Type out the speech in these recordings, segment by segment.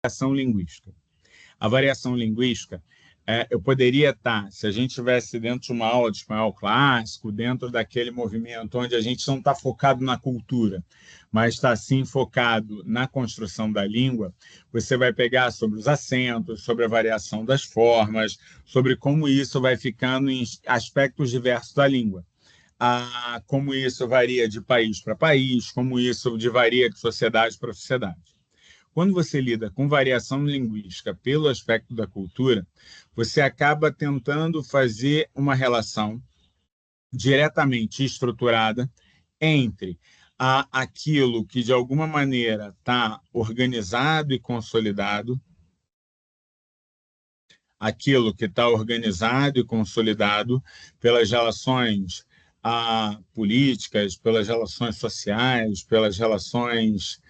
variação linguística. A variação linguística, eu poderia estar, se a gente estivesse dentro de uma aula de espanhol clássico, dentro daquele movimento onde a gente não está focado na cultura, mas está sim focado na construção da língua, você vai pegar sobre os acentos, sobre a variação das formas, sobre como isso vai ficando em aspectos diversos da língua. Como isso varia de país para país, como isso varia de sociedade para sociedade. Quando você lida com variação linguística pelo aspecto da cultura, você acaba tentando fazer uma relação diretamente estruturada entre aquilo que, de alguma maneira, está organizado e consolidado, aquilo que está organizado e consolidado pelas relações políticas, pelas relações sociais, pelas relações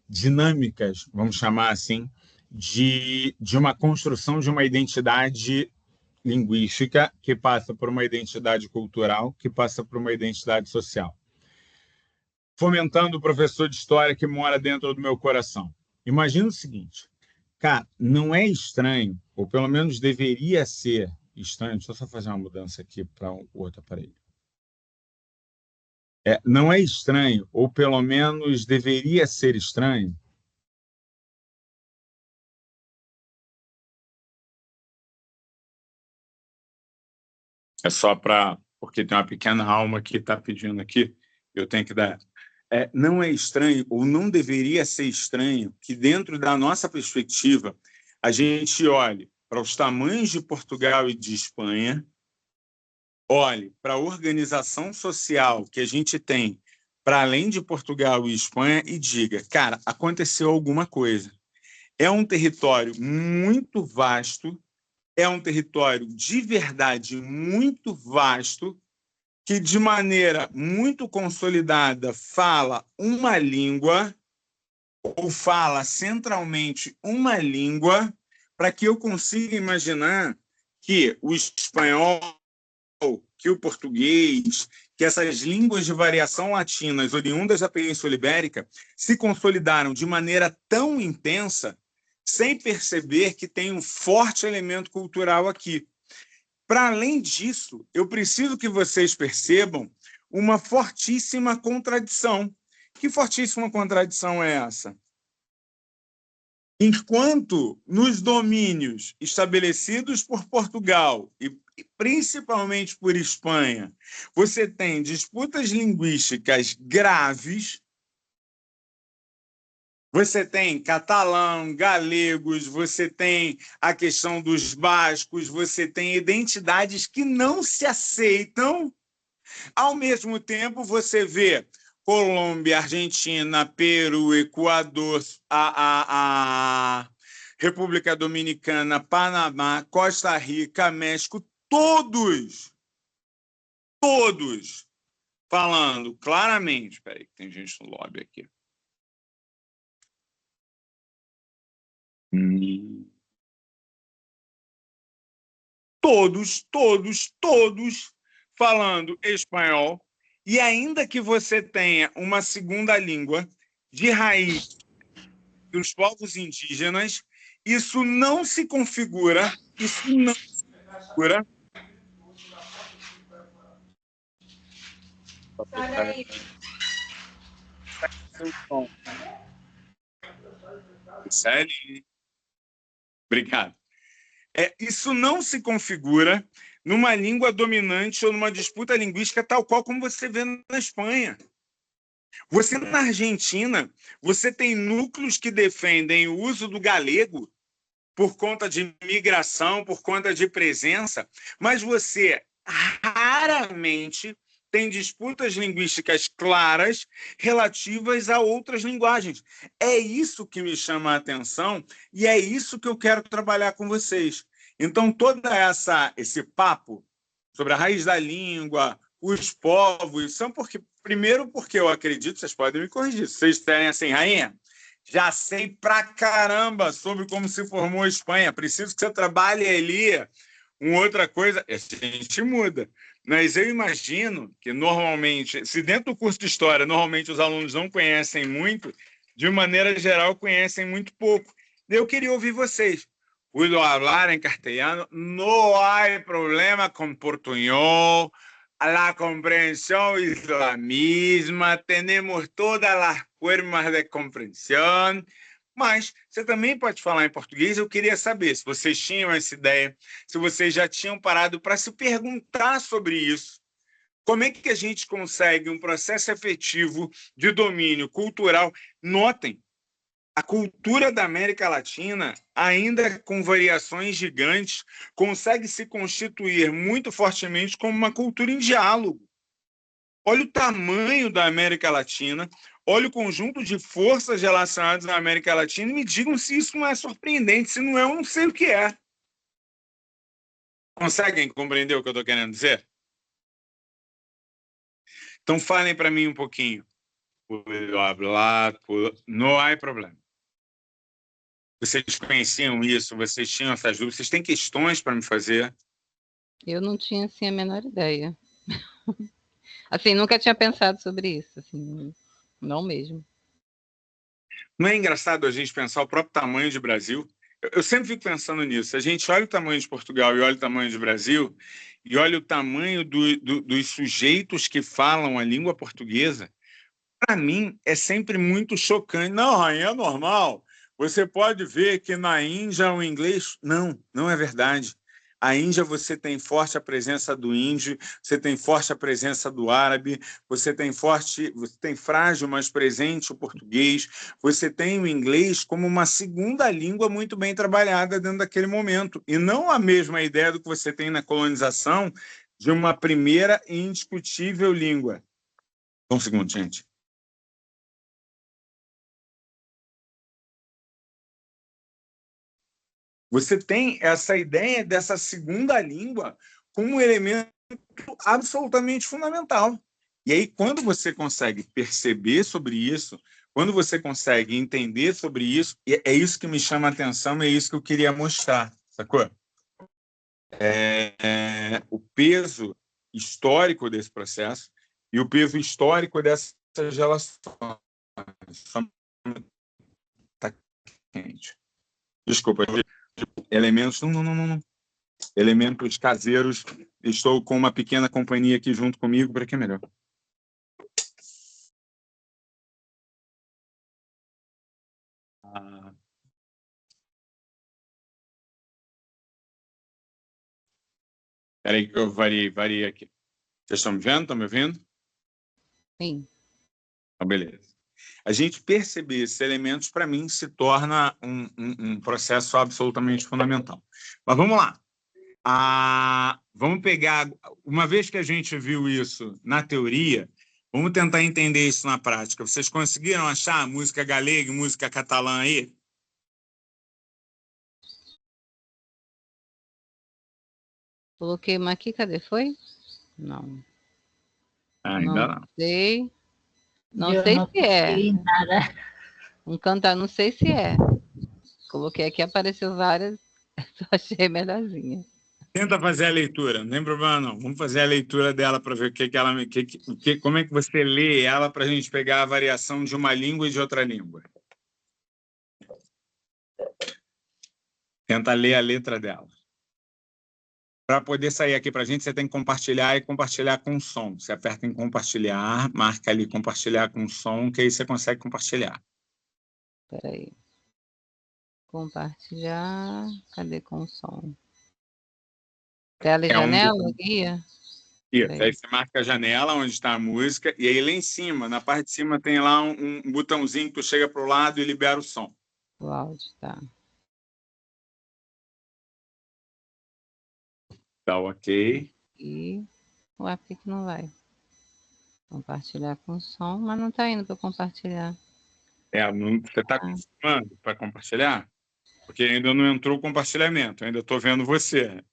dinâmicas, vamos chamar assim, de uma construção de uma identidade linguística que passa por uma identidade cultural, que passa por uma identidade social. Fomentando o professor de história que mora dentro do meu coração. Imagina o seguinte, cara, não é estranho, ou pelo menos deveria ser estranho, deixa eu só fazer uma mudança aqui para o outro aparelho. Não é estranho, ou pelo menos deveria ser estranho, é só porque tem uma pequena alma que está pedindo aqui, eu tenho que dar. Não é estranho, ou não deveria ser estranho, que dentro da nossa perspectiva, a gente olhe para os tamanhos de Portugal e de Espanha, olhe para a organização social que a gente tem para além de Portugal e Espanha e diga, cara, aconteceu alguma coisa. É um território muito vasto, é um território de verdade muito vasto, que de maneira muito consolidada fala uma língua, ou fala centralmente uma língua, para que eu consiga imaginar que o espanhol, que o português, que essas línguas de variação latinas oriundas da Península Ibérica se consolidaram de maneira tão intensa, sem perceber que tem um forte elemento cultural aqui. Para além disso, eu preciso que vocês percebam uma fortíssima contradição. Que fortíssima contradição é essa? Enquanto nos domínios estabelecidos por Portugal e principalmente por Espanha, você tem disputas linguísticas graves, você tem catalão, galegos, você tem a questão dos bascos, você tem identidades que não se aceitam. Ao mesmo tempo, você vê Colômbia, Argentina, Peru, Equador, a República Dominicana, Panamá, Costa Rica, México, todos falando claramente. Espera aí, que tem gente no lobby aqui. Todos falando espanhol, e ainda que você tenha uma segunda língua de raiz dos povos indígenas, isso não se configura. Obrigado. Isso não se configura numa língua dominante ou numa disputa linguística tal qual como você vê na Espanha. Você, na Argentina, você tem núcleos que defendem o uso do galego por conta de migração, por conta de presença, mas você raramente tem disputas linguísticas claras relativas a outras linguagens. É isso que me chama a atenção e é isso que eu quero trabalhar com vocês. Então, todo esse papo sobre a raiz da língua, os povos, são primeiro porque eu acredito, vocês podem me corrigir, se vocês disserem assim, rainha, já sei pra caramba sobre como se formou a Espanha, preciso que você trabalhe ali uma outra coisa, a gente muda. Mas eu imagino que, normalmente, se dentro do curso de História, normalmente os alunos não conhecem muito, de maneira geral, conhecem muito pouco. Eu queria ouvir vocês. Puedo hablar en castellano, no hay problema con portuñol, la comprensión es la misma, tenemos todas las formas de compreensão, mas você também pode falar em português. Eu queria saber se vocês tinham essa ideia, se vocês já tinham parado para se perguntar sobre isso. Como é que a gente consegue um processo efetivo de domínio cultural? Notem, a cultura da América Latina, ainda com variações gigantes, consegue se constituir muito fortemente como uma cultura em diálogo. Olha o tamanho da América Latina, olha o conjunto de forças relacionadas à América Latina e me digam se isso não é surpreendente. Se não é, eu não sei o que é. Conseguem compreender o que eu estou querendo dizer? Então falem para mim um pouquinho. Não há problema. Vocês conheciam isso? Vocês tinham essas dúvidas? Vocês têm questões para me fazer? Eu não tinha, assim, a menor ideia. Assim, nunca tinha pensado sobre isso, assim, não mesmo. Não é engraçado a gente pensar o próprio tamanho de Brasil? Eu sempre fico pensando nisso. A gente olha o tamanho de Portugal e olha o tamanho de Brasil e olha o tamanho dos sujeitos que falam a língua portuguesa. Para mim, é sempre muito chocante. Não, Rainha, é normal. Você pode ver que na Índia o inglês... Não, não é verdade. A Índia você tem forte a presença do índio, você tem forte a presença do árabe, você tem frágil, mas presente o português, você tem o inglês como uma segunda língua muito bem trabalhada dentro daquele momento. E não a mesma ideia do que você tem na colonização de uma primeira e indiscutível língua. Um segundo, gente. Você tem essa ideia dessa segunda língua como um elemento absolutamente fundamental. E aí, quando você consegue perceber sobre isso, quando você consegue entender sobre isso, é isso que me chama a atenção, é isso que eu queria mostrar, sacou? O peso histórico desse processo e o peso histórico dessas relações. Tá quente. Desculpa, elementos... Não. Elementos caseiros. Estou com uma pequena companhia aqui junto comigo, para que é melhor. Espera aí que eu variei aqui. Vocês estão me vendo? Estão me ouvindo? Sim. Então, beleza. A gente perceber esses elementos, para mim, se torna um processo absolutamente fundamental. Mas vamos lá. Vamos pegar... Uma vez que a gente viu isso na teoria, vamos tentar entender isso na prática. Vocês conseguiram achar música galega e música catalã aí? Coloquei uma aqui, cadê? Foi? Não. Ainda não. Sei. Não sei se é. Nada. Um cantar, não sei se é. Coloquei aqui, apareceu várias. Só achei melhorzinha. Tenta fazer a leitura, não tem problema não. Vamos fazer a leitura dela para ver como é que você lê ela para a gente pegar a variação de uma língua e de outra língua. Tenta ler a letra dela. Para poder sair aqui para a gente, você tem que compartilhar e compartilhar com som. Você aperta em compartilhar, marca ali compartilhar com som, que aí você consegue compartilhar. Espera aí. Compartilhar. Cadê com som? Tela e janela, guia? Isso, aí você marca a janela onde está a música, e aí lá em cima, na parte de cima, tem lá um botãozinho que tu chega para o lado e libera o som. O áudio, tá. Tá ok. E o app que não vai. Compartilhar com som, mas não tá indo para compartilhar. Você está confirmando para compartilhar? Porque ainda não entrou o compartilhamento, ainda estou vendo você.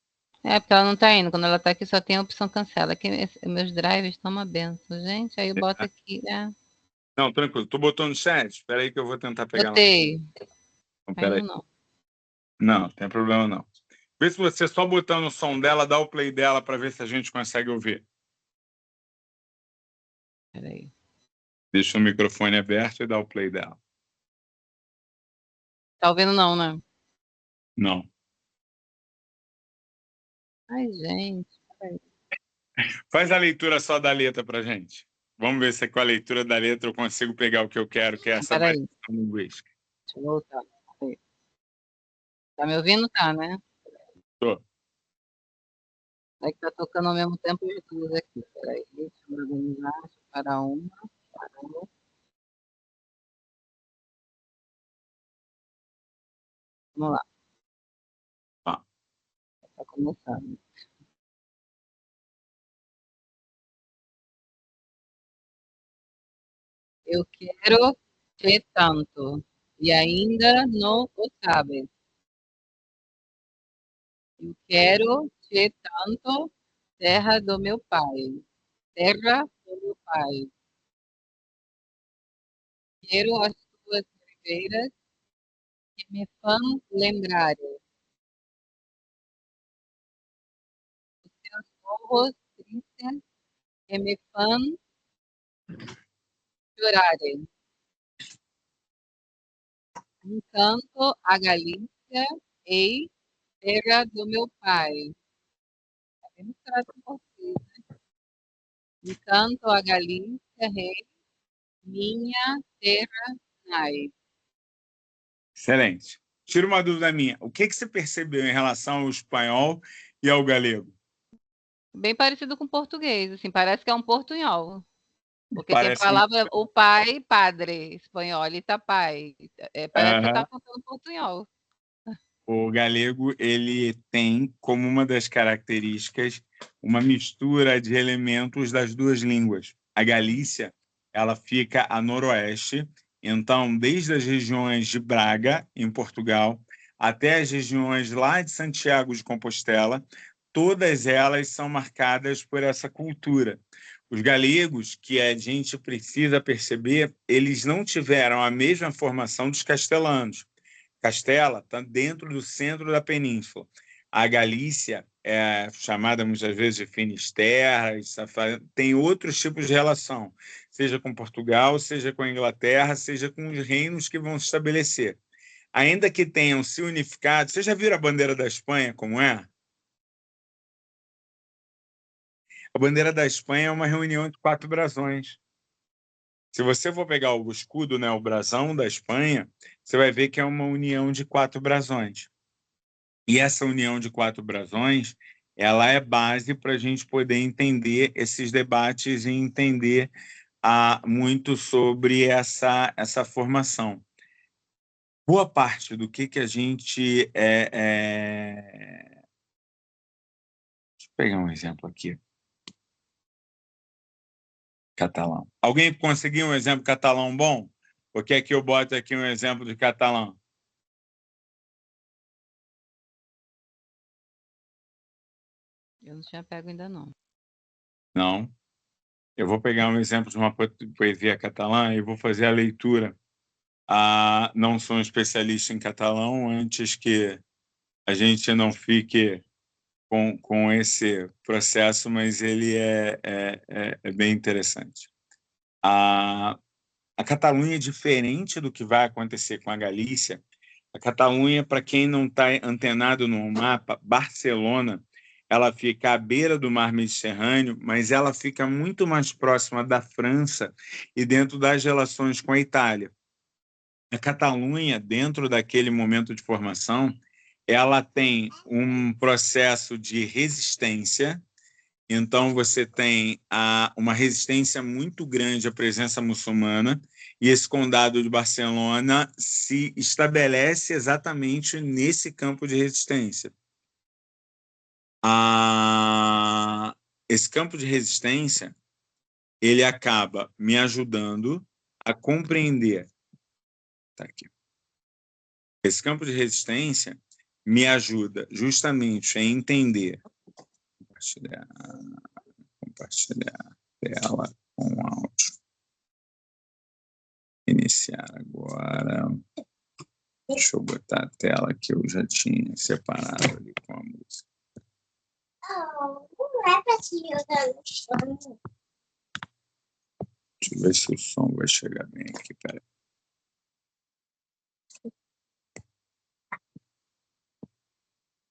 Porque ela não tá indo. Quando ela tá aqui, só tem a opção cancela. Aqui, meus drives estão uma benção, gente. Aí eu boto aqui, Não, tranquilo. Tu botou no chat? Espera aí que eu vou tentar pegar. Botei. Então, pera aí. Não. Não, tem problema não. Vê se você só botando o som dela, dá o play dela para ver se a gente consegue ouvir. Espera aí. Deixa o microfone aberto e dá o play dela. Tá ouvindo não, né? Não. Ai, gente. Peraí. Faz a leitura só da letra pra gente. Vamos ver se com a leitura da letra eu consigo pegar o que eu quero, que é essa Peraí. variação linguística. Deixa eu voltar. Peraí. Tá me ouvindo? Tá, né? Tô. É que tá tocando ao mesmo tempo as duas aqui. Peraí, deixa eu me organizar. Deixa eu parar uma. Parou. Vamos lá. Tá. Tá começando. Eu quero te tanto e ainda não o sabes. Eu quero te tanto, terra do meu pai. Terra do meu pai. Quero as tuas ribeiras que me fãs lembrar. Teus morros tristes que me fãs chorar. Encanto a Galícia, ei, terra do meu pai. Tá bem misturado com português. Encanto a Galícia, rei, minha terra nai. Excelente. Tira uma dúvida minha. O que você percebeu em relação ao espanhol e ao galego? Bem parecido com português, assim, parece que é um portunhol. Porque tem a Parece um... palavra o pai, padre, espanhol, tá pai. Parece que você tá Aham. contando portunhol. O galego ele tem como uma das características uma mistura de elementos das duas línguas. A Galícia, ela fica a noroeste, então desde as regiões de Braga, em Portugal, até as regiões lá de Santiago de Compostela, todas elas são marcadas por essa cultura. Os galegos, que a gente precisa perceber, eles não tiveram a mesma formação dos castelhanos. Castela está dentro do centro da península. A Galícia é chamada muitas vezes de Finisterra, tem outros tipos de relação, seja com Portugal, seja com a Inglaterra, seja com os reinos que vão se estabelecer. Ainda que tenham se unificado, você já viu a bandeira da Espanha como é? A bandeira da Espanha é uma reunião de 4 brasões. Se você for pegar o escudo, né, o brasão da Espanha, você vai ver que é uma união de 4 brasões. E essa união de 4 brasões, ela é base para a gente poder entender esses debates e entender muito sobre essa formação. Boa parte do que a gente... Deixa eu pegar um exemplo aqui. Catalão. Alguém conseguiu um exemplo catalão bom? Ou quer que eu bote aqui um exemplo de catalão? Eu não tinha pego ainda não. Não. Eu vou pegar um exemplo de uma poesia catalã e vou fazer a leitura. Não sou um especialista em catalão, antes que a gente não fique com esse processo, mas ele é bem interessante. A Catalunha é diferente do que vai acontecer com a Galícia. A Catalunha, para quem não está antenado no mapa, Barcelona, ela fica à beira do mar Mediterrâneo, mas ela fica muito mais próxima da França e dentro das relações com a Itália. A Catalunha, dentro daquele momento de formação, ela tem um processo de resistência. Então, você tem uma resistência muito grande à presença muçulmana, e esse condado de Barcelona se estabelece exatamente nesse campo de resistência. Esse campo de resistência ele acaba me ajudando a compreender. Tá aqui. Esse campo de resistência me ajuda justamente a entender. Compartilhar tela com áudio. Iniciar agora. Deixa eu botar a tela que eu já tinha separado ali com a música. Não é para se jogar no chão. Deixa eu ver se o som vai chegar bem aqui. Peraí.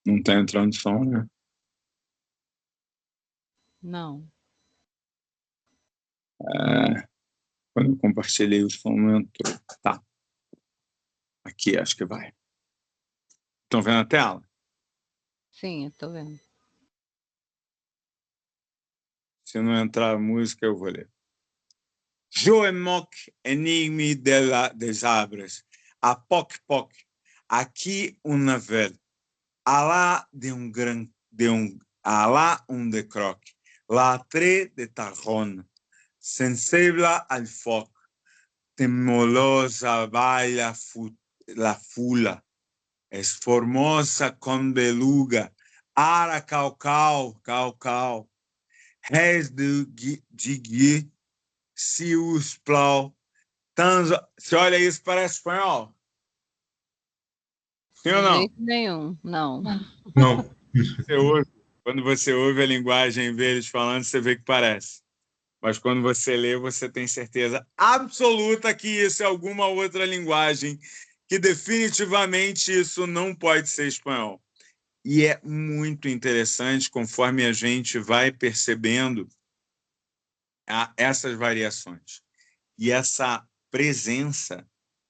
Não está entrando som, né? Não. Quando eu compartilhei o som, não entrou. Tá. Aqui, acho que vai. Estão vendo a tela? Sim, eu tô vendo. Se não entrar a música, eu vou ler. Je moque enigme des arbres. A poc poc. Aqui uma velha. Alá alá de croque. La tre de tarron. Sensible al foc. Temolosa baila la fula. Es formosa con beluga. Ara caucal. Res de gui. Sius plau. Tanza. Você olha isso, parece espanhol? Sim ou De não? jeito nenhum, não. Não. Quando você ouve a linguagem deles falando, você vê que parece. Mas quando você lê, você tem certeza absoluta que isso é alguma outra linguagem, que definitivamente isso não pode ser espanhol. E é muito interessante conforme a gente vai percebendo essas variações. E essa presença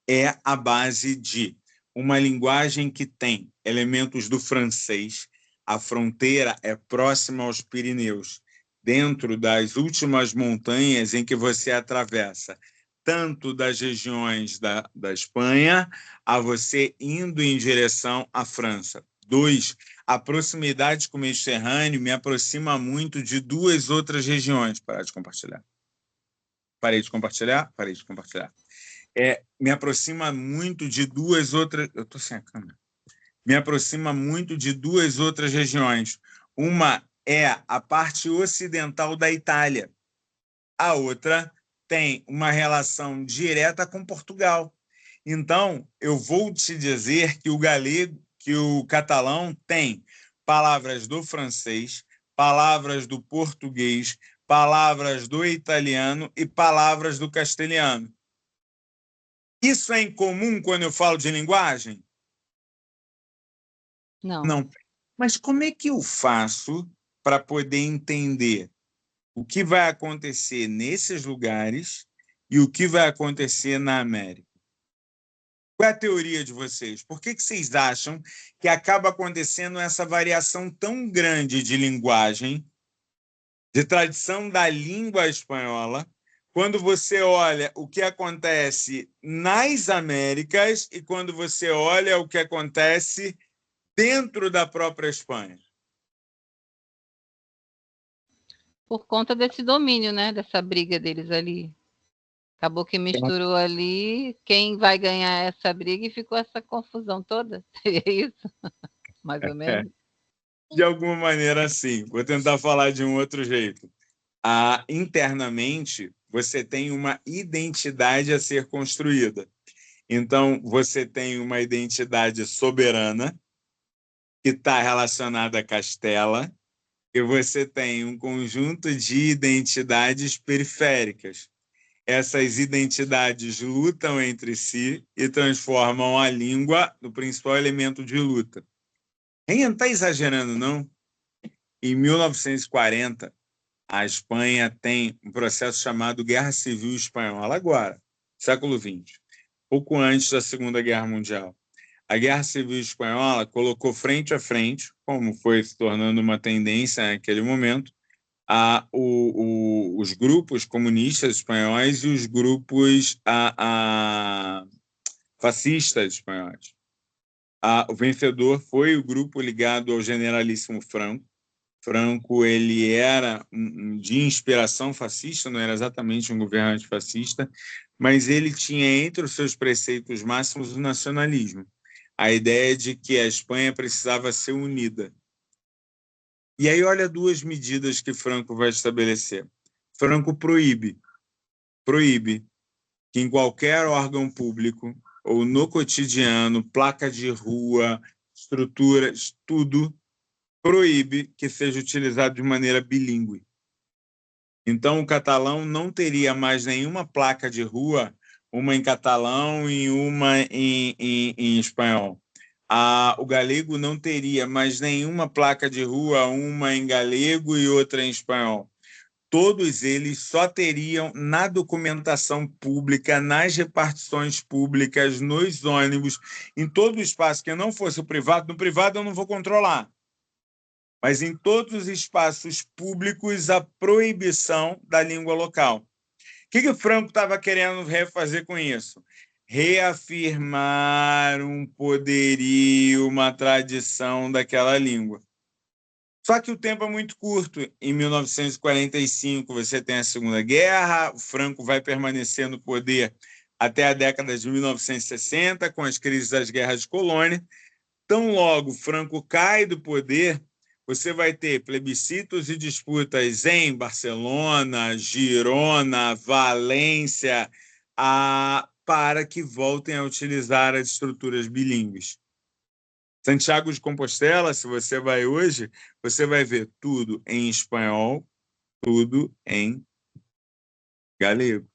é a base de uma linguagem que tem elementos do francês. A fronteira é próxima aos Pirineus, dentro das últimas montanhas em que você atravessa, tanto das regiões da Espanha, a você indo em direção à França. 2, a proximidade com o Mediterrâneo me aproxima muito de duas outras regiões. Parar de compartilhar. Parei de compartilhar? Parei de compartilhar. Me aproxima muito de duas outras... Eu estou sem a câmera. Me aproxima muito de duas outras regiões. Uma é a parte ocidental da Itália. A outra tem uma relação direta com Portugal. Então, eu vou te dizer que o galego, que o catalão tem palavras do francês, palavras do português, palavras do italiano e palavras do castelhano. Isso é incomum quando eu falo de linguagem? Não. Não. Mas como é que eu faço para poder entender o que vai acontecer nesses lugares e o que vai acontecer na América? Qual é a teoria de vocês? Por que vocês acham que acaba acontecendo essa variação tão grande de linguagem, de tradição da língua espanhola, quando você olha o que acontece nas Américas e quando você olha o que acontece dentro da própria Espanha? Por conta desse domínio, né? Dessa briga deles ali. Acabou que misturou ali quem vai ganhar essa briga e ficou essa confusão toda. É isso? Mais ou menos. De alguma maneira, sim. Vou tentar falar de um outro jeito. Internamente, você tem uma identidade a ser construída. Então, você tem uma identidade soberana, que está relacionada a Castela, e você tem um conjunto de identidades periféricas. Essas identidades lutam entre si e transformam a língua no principal elemento de luta. Ninguém não está exagerando, não. Em 1940, a Espanha tem um processo chamado Guerra Civil Espanhola, agora, século XX, pouco antes da Segunda Guerra Mundial. A Guerra Civil Espanhola colocou frente a frente, como foi se tornando uma tendência naquele momento, os grupos comunistas espanhóis e os grupos fascistas espanhóis. O vencedor foi o grupo ligado ao generalíssimo Franco. Franco ele era de inspiração fascista, não era exatamente um governante fascista, mas ele tinha entre os seus preceitos máximos o nacionalismo, a ideia de que a Espanha precisava ser unida. E aí olha duas medidas que Franco vai estabelecer. Franco proíbe que em qualquer órgão público ou no cotidiano, placa de rua, estruturas, tudo proíbe que seja utilizado de maneira bilíngue. Então, o catalão não teria mais nenhuma placa de rua, uma em catalão e uma em espanhol. o galego não teria mais nenhuma placa de rua, uma em galego e outra em espanhol. Todos eles só teriam na documentação pública, nas repartições públicas, nos ônibus, em todo o espaço que não fosse o privado. No privado eu não vou controlar, mas em todos os espaços públicos a proibição da língua local. O que o Franco estava querendo refazer com isso? Reafirmar um poderio, uma tradição daquela língua. Só que o tempo é muito curto. Em 1945, você tem a Segunda Guerra, o Franco vai permanecer no poder até a década de 1960, com as crises das guerras de colônia. Tão logo Franco cai do poder, você vai ter plebiscitos e disputas em Barcelona, Girona, Valência, para que voltem a utilizar as estruturas bilíngues. Santiago de Compostela, se você vai hoje, você vai ver tudo em espanhol, tudo em galego.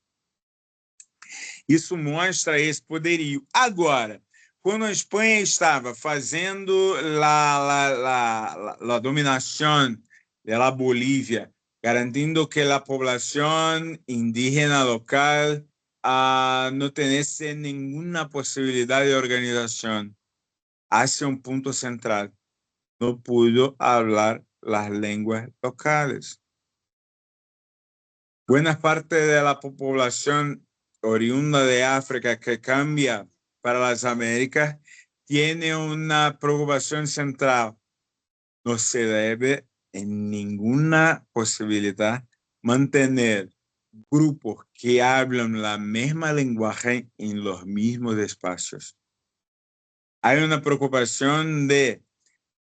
Isso mostra esse poderio. Agora, quando a Espanha estava fazendo a dominação da Bolívia, garantindo que a população indígena local não tivesse nenhuma possibilidade de organização, hacia un punto central. No pudo hablar las lenguas locales. Buena parte de la población oriunda de África que cambia para las Américas tiene una preocupación central. No se debe en ninguna posibilidad mantener grupos que hablan la misma lenguaje en los mismos espacios. Hay una preocupación de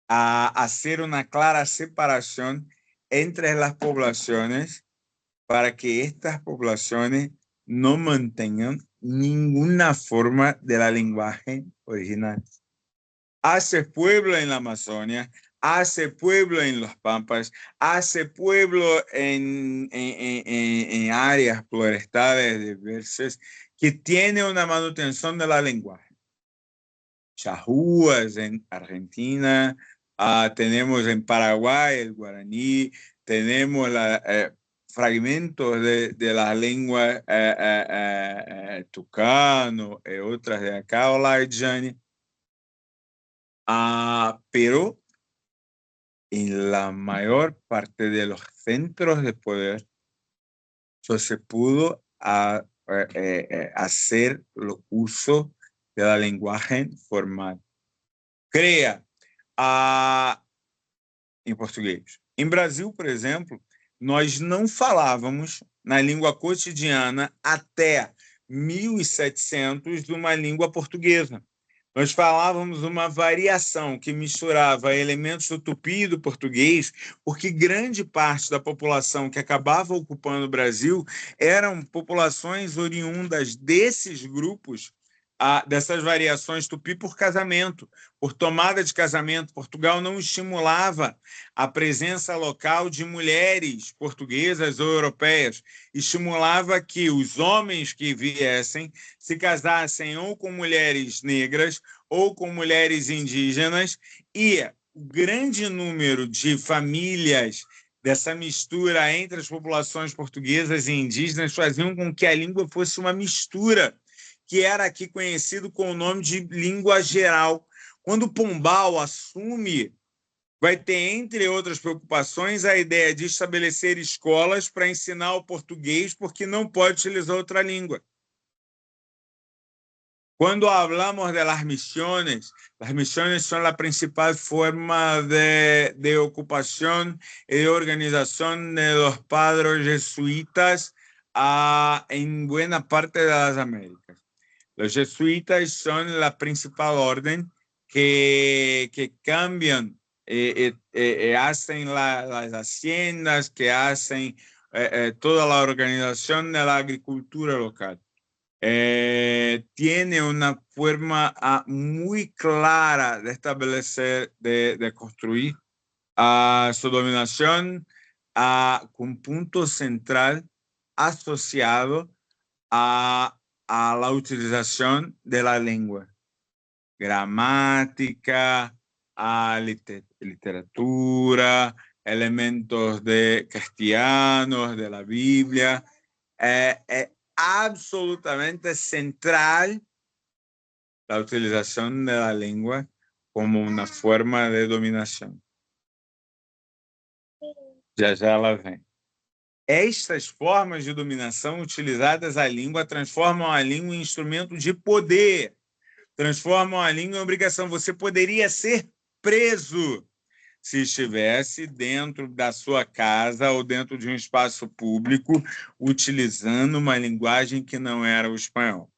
hacer una clara separación entre las poblaciones para que estas poblaciones no mantengan ninguna forma de la lenguaje original. Hace pueblo en la Amazonia, hace pueblo en los Pampas, hace pueblo en áreas forestales diversas que tiene una manutención de la lenguaje. Charrúas en Argentina, tenemos en Paraguay el guaraní, tenemos fragmentos de las lenguas tucano y otras de acá, Olaidjani. Pero en la mayor parte de los centros de poder se pudo hacer el uso do lenguaje formal. Crea em português. Em Brasil, por exemplo, nós não falávamos na língua cotidiana até 1700 de uma língua portuguesa. Nós falávamos uma variação que misturava elementos do tupi e do português, porque grande parte da população que acabava ocupando o Brasil eram populações oriundas desses grupos, dessas variações tupi por casamento, por tomada de casamento. Portugal não estimulava a presença local de mulheres portuguesas ou europeias, estimulava que os homens que viessem se casassem ou com mulheres negras ou com mulheres indígenas, e o grande número de famílias dessa mistura entre as populações portuguesas e indígenas faziam com que a língua fosse uma mistura, que era aqui conhecido com o nome de língua geral. Quando Pombal assume, vai ter, entre outras preocupações, a ideia de estabelecer escolas para ensinar o português, porque não pode utilizar outra língua. Cuando hablamos de las misiones son la principal forma de ocupación y de organización de los padres jesuitas en buena parte de las Américas. Los jesuitas son la principal orden que cambian, hacen las haciendas, que hacen toda la organización de la agricultura local. Tiene una forma muy clara de establecer, de construir su dominación con punto central asociado a la utilización de la lengua. gramática, a literatura, elementos de cristianos, de la Biblia. Es absolutamente central la utilización de la lengua como una forma de dominación. Já ela vem. Estas formas de dominação utilizadas à língua transformam a língua em instrumento de poder, transformam a língua em obrigação. Você poderia ser preso se estivesse dentro da sua casa ou dentro de um espaço público utilizando uma linguagem que não era o espanhol.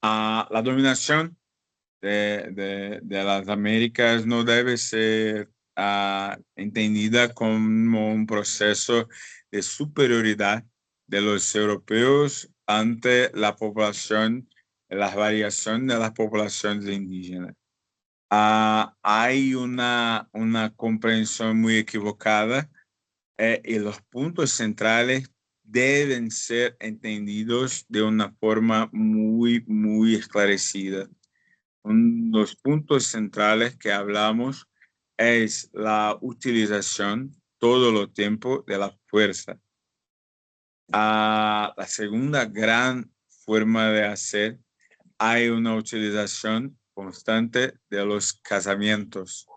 A dominação de las Américas no debe ser entendida como un proceso de superioridad de los europeos ante la población, las variaciones de las poblaciones indígenas. Hay una comprensión muy equivocada y los puntos centrales deben ser entendidos de una forma muy, muy esclarecida. Los puntos centrales que hablamos es la utilización todo el tiempo de la fuerza. La segunda gran forma de hacer, hay una utilización constante de los casamientos,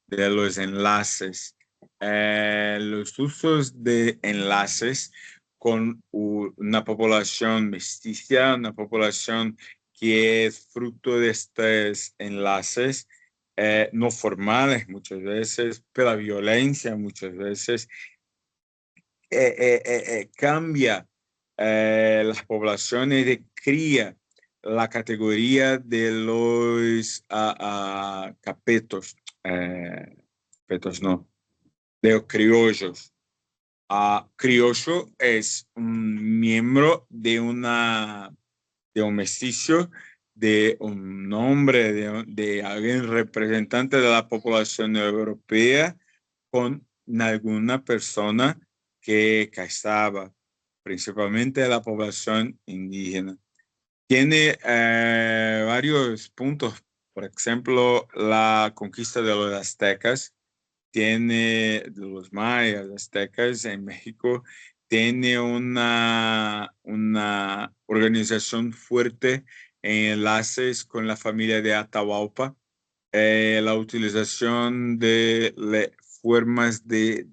de los enlaces, los usos de enlaces con una población mestiza, una población que es fruto de estos enlaces no formales muchas veces, pero la violencia muchas veces cambia las poblaciones de cría la categoría de los capetos, capetos no, de los criollos. Criollo es un miembro de un mestizo, de un hombre, de alguien representante de la población europea con alguna persona que casaba, principalmente la población indígena. Tiene varios puntos, por ejemplo, la conquista de los aztecas, tiene de los mayas, aztecas en México, tiene una organización fuerte en enlaces con la familia de Atahualpa, la utilización de formas de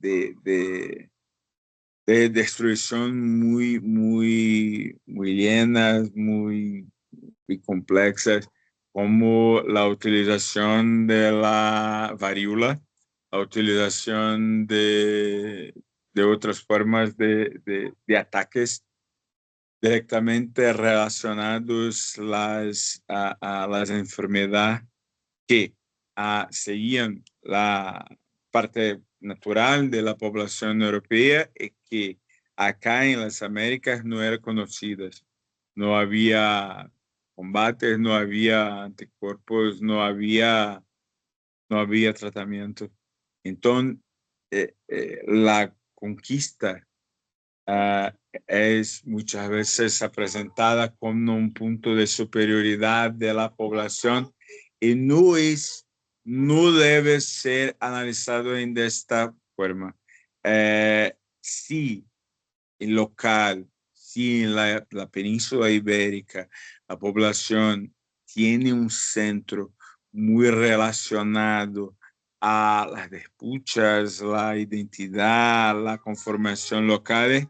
destrucción muy llenas, muy complexas, como la utilización de la varíola, la utilización de otras formas de ataques directamente relacionados a las enfermedades que seguían la parte natural de la población europea y que acá en las Américas no eran conocidas. No había combates, no había anticuerpos, no había tratamiento. Entonces, la conquista es muchas veces presentada como un punto de superioridad de la población y no debe ser analizado de esta forma. Si en local, si en la península ibérica la población tiene un centro muy relacionado a las disputas, la identidad, la conformación local,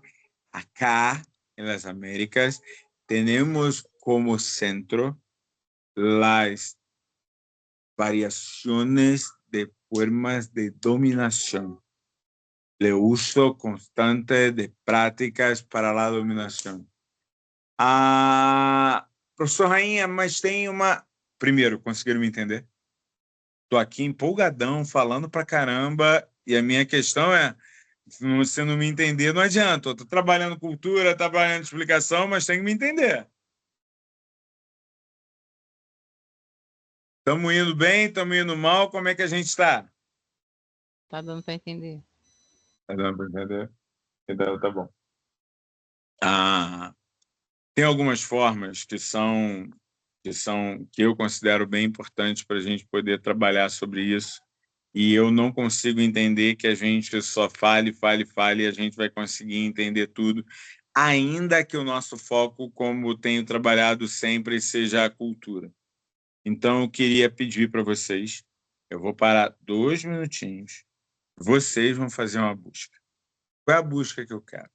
acá en las Américas tenemos como centro las variaciones de formas de dominación, el uso constante de práticas para la dominação. Professor Rainha, mas tem uma... Primeiro, conseguiram me entender? Estou aqui empolgadão, falando pra caramba, e a minha questão é, se você não me entender, não adianta. Eu estou trabalhando cultura, trabalhando explicação, mas tem que me entender. Estamos indo bem, estamos indo mal, como é que a gente está? Tá dando para entender. Tá dando para entender? Então, tá bom. Tem algumas formas que são que eu considero bem importantes para a gente poder trabalhar sobre isso. E eu não consigo entender que a gente só fale e a gente vai conseguir entender tudo, ainda que o nosso foco, como tenho trabalhado sempre, seja a cultura. Então, eu queria pedir para vocês, eu vou parar 2 minutinhos, vocês vão fazer uma busca. Qual é a busca que eu quero?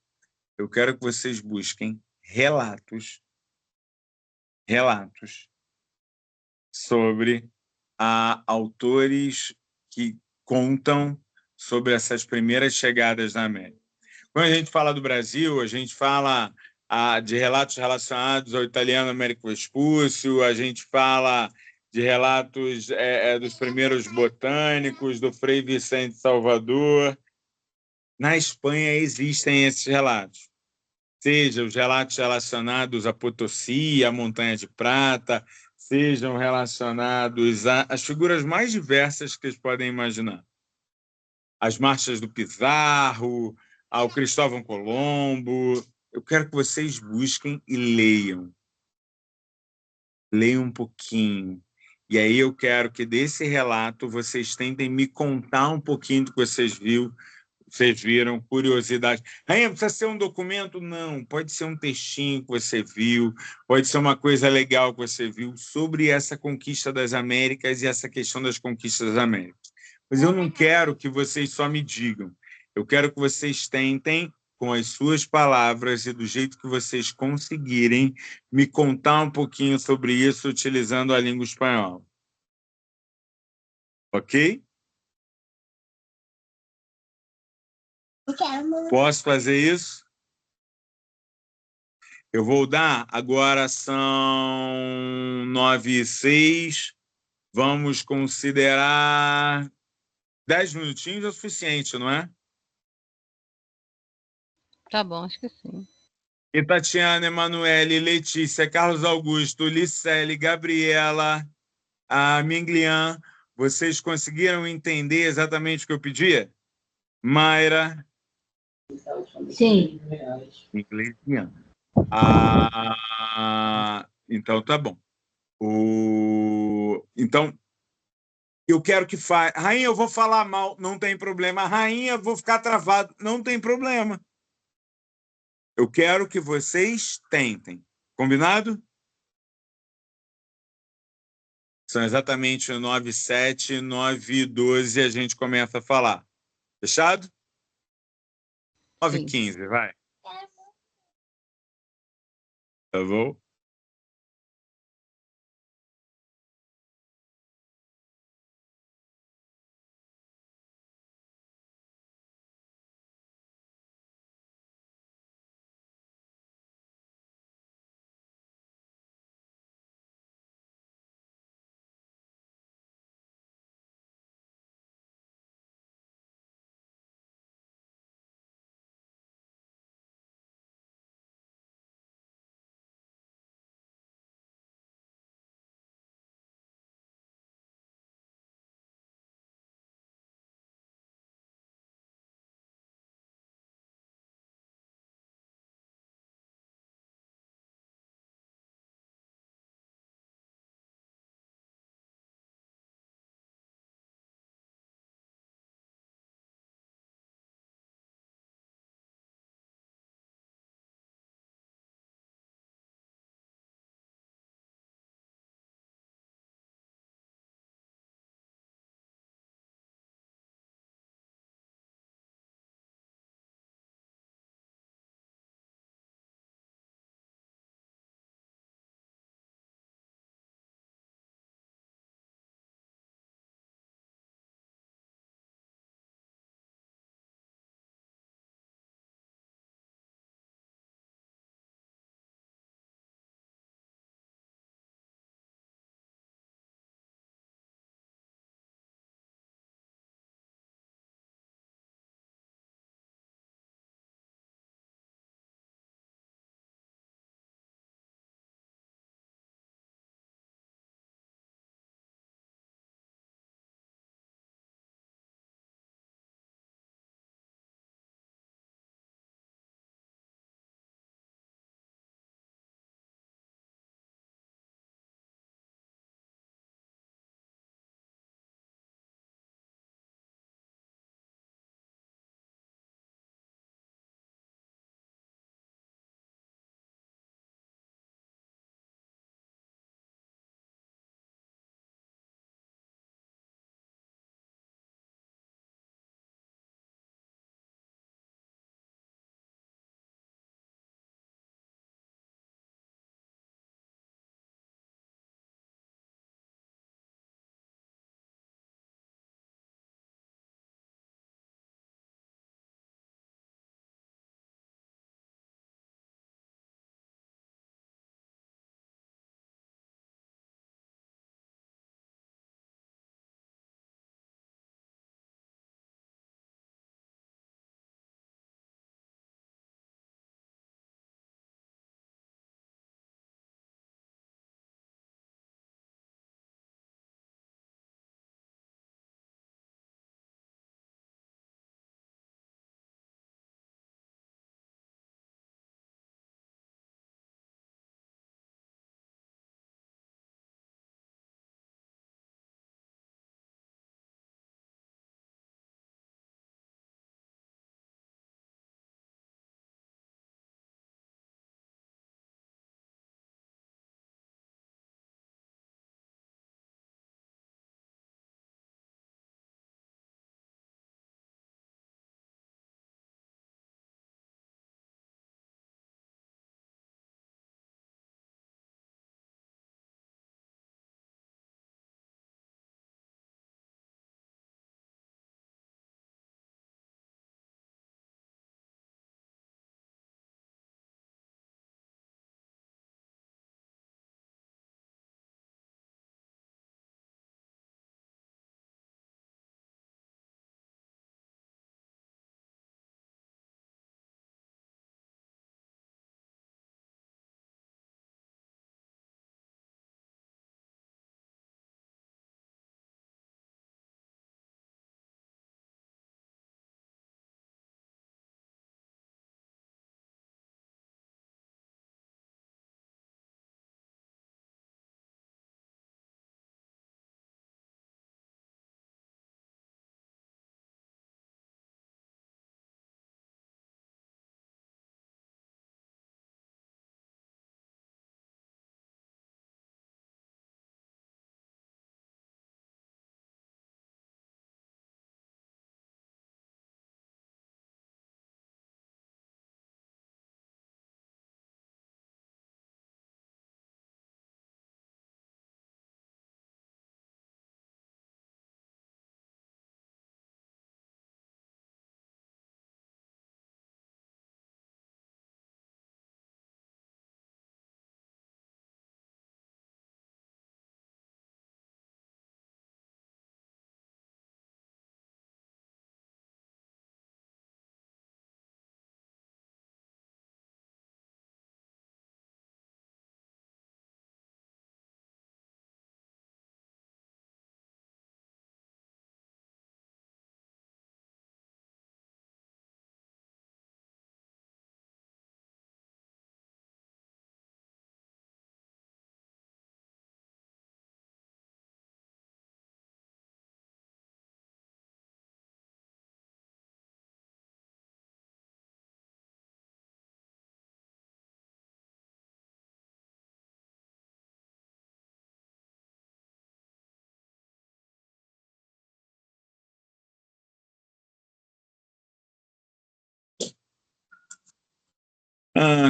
Eu quero que vocês busquem relatos sobre autores que contam sobre essas primeiras chegadas na América. Quando a gente fala do Brasil, a gente fala de relatos relacionados ao italiano Américo Vespúcio, a gente fala de relatos dos primeiros botânicos, do Frei Vicente Salvador. Na Espanha existem esses relatos, seja os relatos relacionados a Potosí, a Montanha de Prata, sejam relacionados às figuras mais diversas que vocês podem imaginar. As marchas do Pizarro, ao Cristóvão Colombo. Eu quero que vocês busquem e leiam. Leiam um pouquinho. E aí eu quero que desse relato vocês tentem me contar um pouquinho do que vocês viram, curiosidade. Rainha, precisa ser um documento? Não, pode ser um textinho que você viu, pode ser uma coisa legal que você viu sobre essa conquista das Américas e essa questão das conquistas das Américas. Mas eu não quero que vocês só me digam. Eu quero que vocês tentem, com as suas palavras e do jeito que vocês conseguirem, me contar um pouquinho sobre isso utilizando a língua espanhola. Ok? Posso fazer isso? Eu vou dar, agora são 9h06, vamos considerar 10 minutinhos é o suficiente, não é? Tá bom, acho que sim. E Tatiana, Emanuele, Letícia, Carlos Augusto, Licele, Gabriela, a Minglian, vocês conseguiram entender exatamente o que eu pedia? Mayra? Sim. Inglesian. Então, tá bom. Então, eu quero que faça. Rainha, eu vou falar mal, não tem problema. Rainha, vou ficar travado, não tem problema. Eu quero que vocês tentem. Combinado? São exatamente 9h07, 9h12 a gente começa a falar. Fechado? 9h15, vai. Tá bom?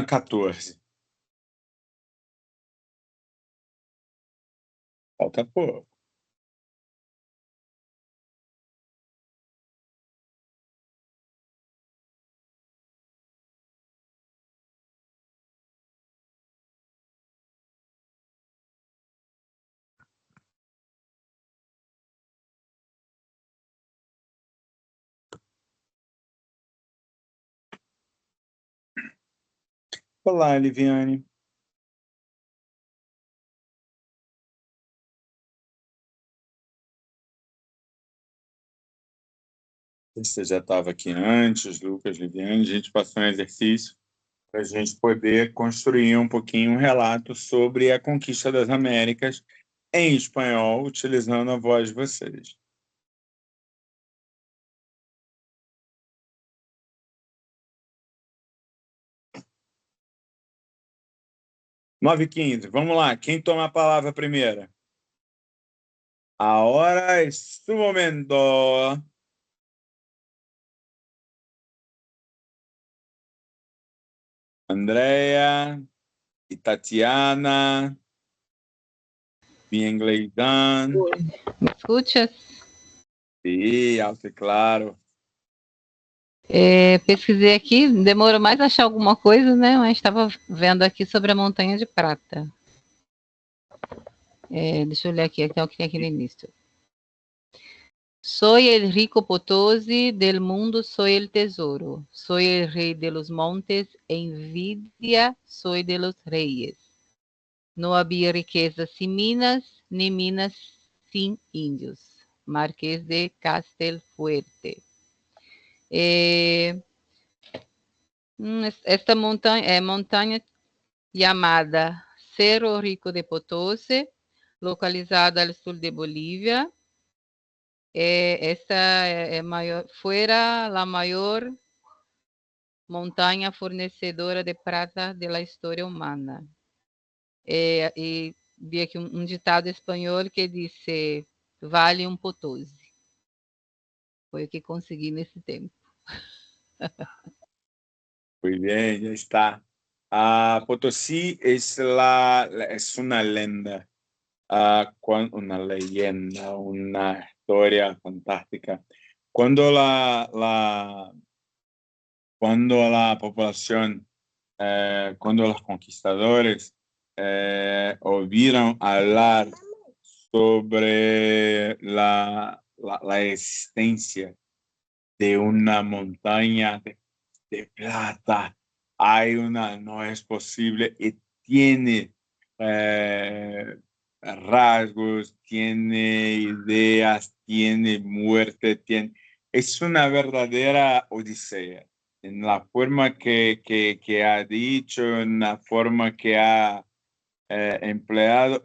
14. Falta pouco. Olá, Liviane. Você já estava aqui antes, Lucas, Liviane. A gente passou um exercício para a gente poder construir um pouquinho um relato sobre a conquista das Américas em espanhol, utilizando a voz de vocês. 9h15. Vamos lá. Quem toma a palavra primeiro? Ahora es su momento. Andrea y Tatiana. Bien, Gleidan. Me escutas? Sí, alto e claro. Pesquisei aqui, demorou mais a achar alguma coisa, né? Mas estava vendo aqui sobre a Montanha de Prata. Deixa eu olhar aqui, até o que tem aqui no início. Soy el rico Potosí, del mundo soy el tesoro. Soy el rey de los montes, envidia soy de los reyes. No había riquezas sin minas, ni minas sin indios. Marqués de Castelfuerte. Esta montanha llamada Cerro Rico de Potosí, localizada al sur de Bolívia. Esta fuera la mayor montanha fornecedora de prata de la história humana. E vi aqui um ditado espanhol que disse: vale um Potosí. Foi o que consegui nesse tempo. Muy bien, ya está. Potosí es una leyenda, una leyenda, una historia fantástica. Cuando la población, cuando los conquistadores oyeron hablar sobre la existencia de una montaña de plata, no es posible, y tiene rasgos, tiene ideas, tiene muerte, es una verdadera odisea. En la forma que ha dicho, en la forma que ha empleado,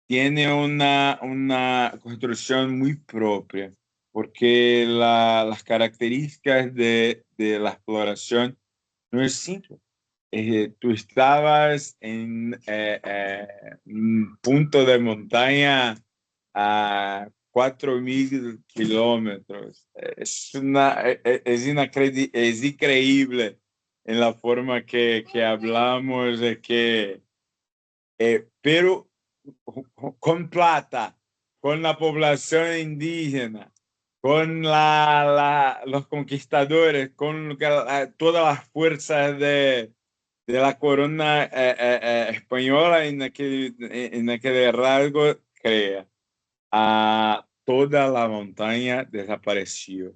tiene una construcción muy propia, porque las características de la exploración no es simple. Tú estabas en un punto de montaña a 4.000 kilómetros. Es increíble en la forma que hablamos, pero con plata, con la población indígena, con los conquistadores, con todas las fuerzas de la corona española en aquel rasgo, crea. Toda la montaña desapareció.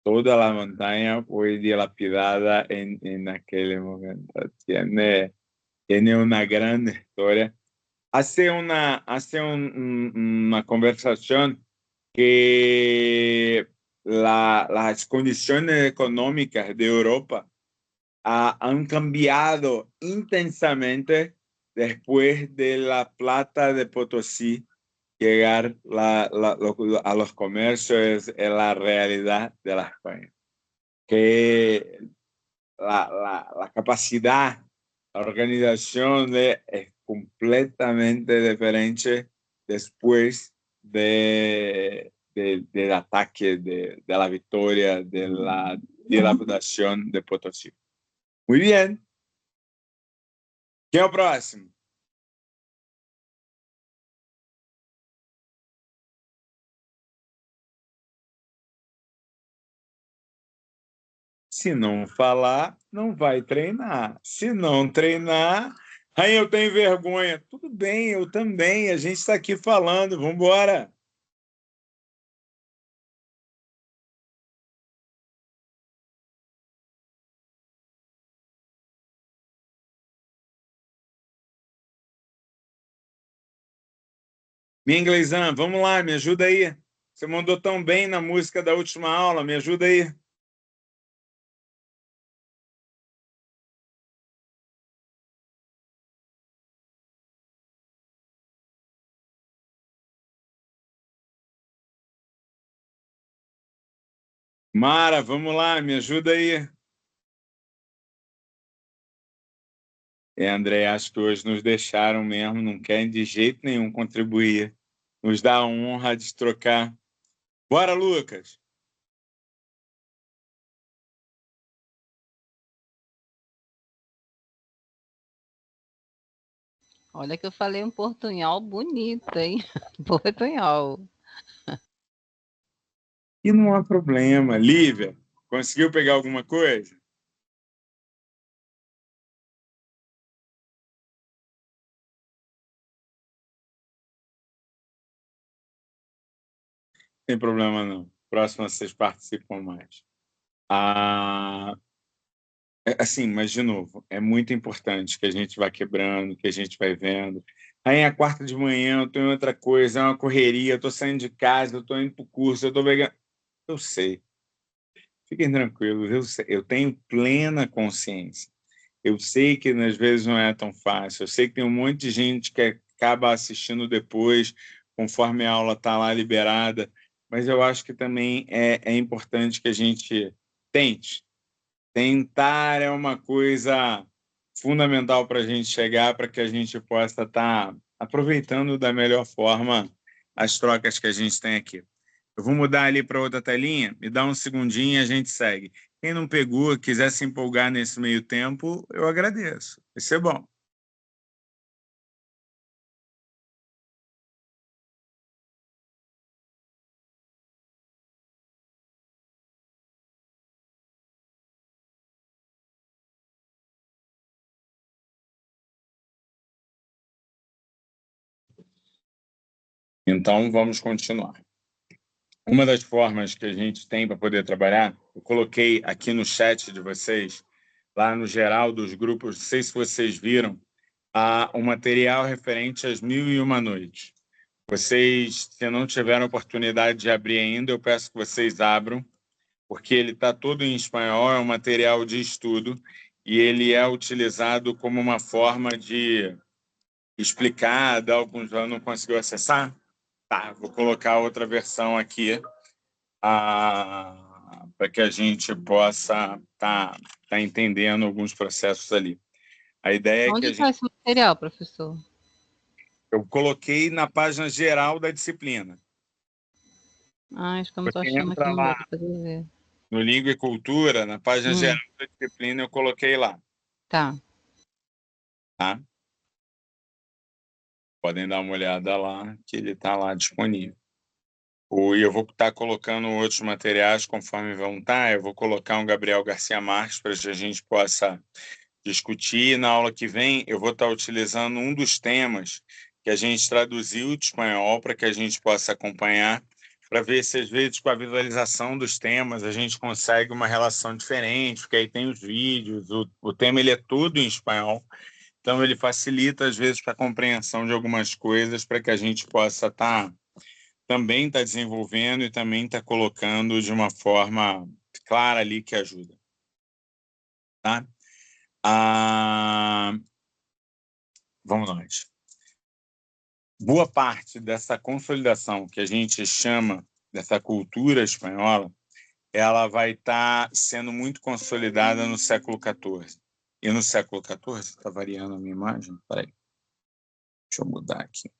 Toda la montaña fue dilapidada en aquel momento. Tiene una gran historia. Hace una conversación que las condiciones económicas de Europa han cambiado intensamente después de la plata de Potosí llegar a los comercios en la realidad de la España. Que la capacidad, la organización es completamente diferente después del ataque, de la victoria, de la dilapidación de Potosí. Muy bien. Quem é o próximo? Se não falar, não vai treinar. Se não treinar, aí eu tenho vergonha. Tudo bem, eu também. A gente está aqui falando. Vamos embora. Minha inglesã, vamos lá, me ajuda aí. Você mandou tão bem na música da última aula, me ajuda aí. Mara, vamos lá, me ajuda aí. André, acho que hoje nos deixaram mesmo, não querem de jeito nenhum contribuir. Nos dá a honra de trocar. Bora, Lucas. Olha que eu falei um portunhol bonito, hein? Portunhol. E não há problema. Lívia, conseguiu pegar alguma coisa? Sem problema, não. Próximo vocês participam mais. Ah, assim, mas de novo, é muito importante que a gente vá quebrando, que a gente vai vendo. Aí é quarta de manhã, eu estou em outra coisa, é uma correria, eu estou saindo de casa, eu estou indo para o curso, eu estou pegando. Eu sei. Fiquem tranquilos, eu tenho plena consciência. Eu sei que às vezes não é tão fácil, eu sei que tem um monte de gente que acaba assistindo depois, conforme a aula está lá liberada, mas eu acho que também é importante que a gente tente. Tentar é uma coisa fundamental para a gente chegar, para que a gente possa estar aproveitando da melhor forma as trocas que a gente tem aqui. Eu vou mudar ali para outra telinha, me dá um segundinho e a gente segue. Quem não pegou, quiser se empolgar nesse meio tempo, eu agradeço. Vai ser bom. Então, vamos continuar. Uma das formas que a gente tem para poder trabalhar, eu coloquei aqui no chat de vocês, lá no geral dos grupos, não sei se vocês viram, o material referente às 1001 Noites. Vocês, se não tiveram oportunidade de abrir ainda, eu peço que vocês abram, porque ele está todo em espanhol, é um material de estudo, e ele é utilizado como uma forma de explicar, dar alguns... Não conseguiu acessar? Tá, vou colocar outra versão aqui, para que a gente possa tá entendendo alguns processos ali. A ideia é que Onde a está gente... esse material, professor? Eu coloquei na página geral da disciplina. Acho que eu não estou Você achando aqui entra no meu, lá para poder ver. no Língua e Cultura, na página geral da disciplina, eu coloquei lá. Tá. Tá? Podem dar uma olhada lá, que ele está lá disponível. E eu vou estar colocando outros materiais conforme vão estar. Eu vou colocar um Gabriel Garcia Marques para que a gente possa discutir. Na aula que vem, eu vou estar utilizando um dos temas que a gente traduziu de espanhol para que a gente possa acompanhar, para ver se às vezes com a visualização dos temas a gente consegue uma relação diferente, porque aí tem os vídeos, o tema ele é todo em espanhol, então ele facilita às vezes para a compreensão de algumas coisas, para que a gente possa também estar desenvolvendo e também estar colocando de uma forma clara ali que ajuda. Tá? Vamos nós. Boa parte dessa consolidação que a gente chama dessa cultura espanhola, ela vai estar sendo muito consolidada no século XIV. E no século XIV, está variando a minha imagem? Espera aí. Deixa eu mudar aqui.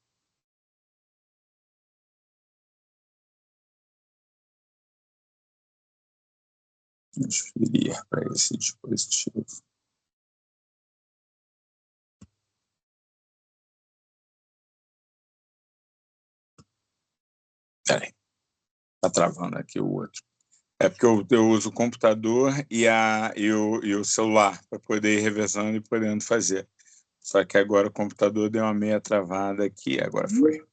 Transferir para esse dispositivo. Peraí, tá travando aqui o outro. É porque eu uso o computador e o celular para poder ir revezando e podendo fazer. Só que agora o computador deu uma meia travada aqui, agora foi.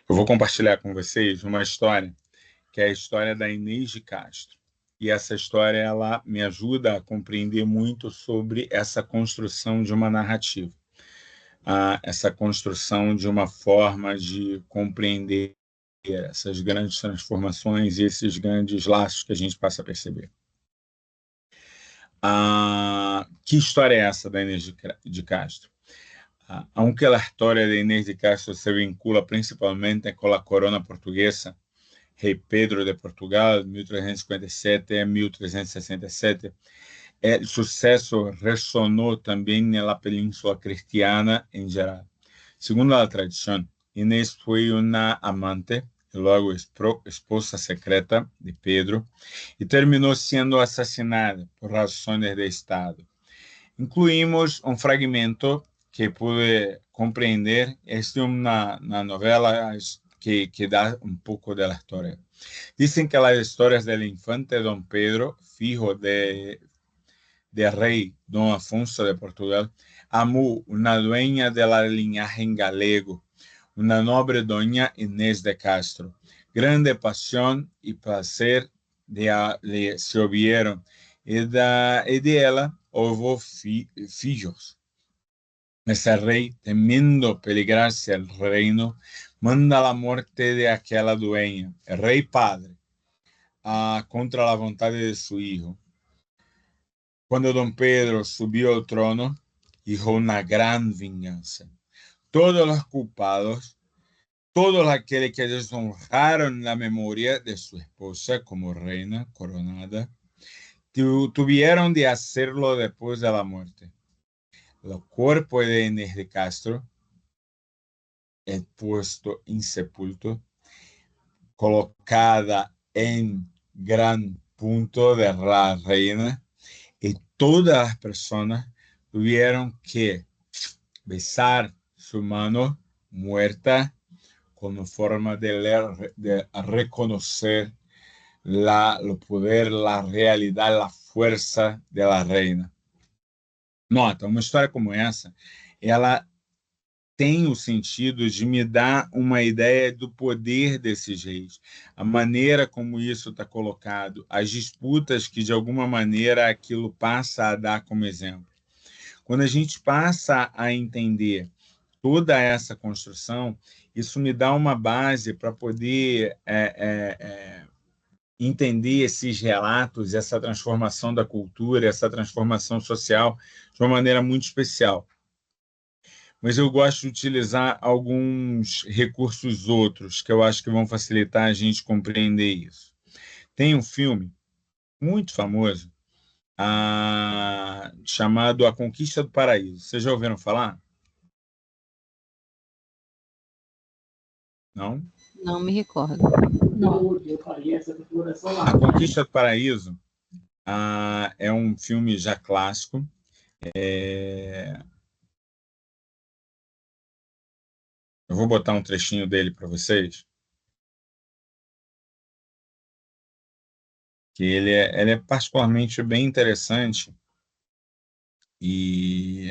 Eu vou compartilhar com vocês uma história, que é a história da Inês de Castro. E essa história ela me ajuda a compreender muito sobre essa construção de uma narrativa, essa construção de uma forma de compreender essas grandes transformações e esses grandes laços que a gente passa a perceber. Que história é essa da Inês de Castro? Aunque a história de Inês de Castro se vincula principalmente com a corona portuguesa, Rei Pedro de Portugal, 1357 a 1367, o sucesso ressonou também na Península Cristiana em geral. Segundo a tradição, Inês foi uma amante e logo esposa secreta de Pedro e terminou sendo assassinada por razões de Estado. Incluímos um fragmento que pude compreender, é uma novela que dá um pouco da história. Dicen que las historias del infante Don Pedro, hijo de rey Don Afonso de Portugal, amó una dueña de la linaje en galego, una noble doña Inés de Castro. Grande pasión y placer se hubieron, y de ella hubo filhos. Ese rey, temiendo peligrarse el reino, manda la muerte de aquella dueña, el rey padre, contra la voluntad de su hijo. Cuando don Pedro subió al trono, hizo una gran venganza. Todos los culpados, todos aquellos que deshonraron la memoria de su esposa como reina coronada, tuvieron de hacerlo después de la muerte. El cuerpo de Inés de Castro es puesto insepulto, colocada en gran punto de la reina, y todas las personas tuvieron que besar su mano muerta como forma de reconocer el poder, la realidad, la fuerza de la reina. Nota, uma história como essa, ela tem o sentido de me dar uma ideia do poder desses reis, a maneira como isso está colocado, as disputas que, de alguma maneira, aquilo passa a dar como exemplo. Quando a gente passa a entender toda essa construção, isso me dá uma base para poder entender esses relatos, essa transformação da cultura, essa transformação social de uma maneira muito especial. Mas eu gosto de utilizar alguns recursos outros que eu acho que vão facilitar a gente compreender isso. Tem um filme muito famoso chamado A Conquista do Paraíso. Vocês já ouviram falar? Não? Não me recordo. Não, eu faria essa configuração lá. A Conquista do Paraíso é um filme já clássico. Eu vou botar um trechinho dele para vocês. Que ele é particularmente bem interessante e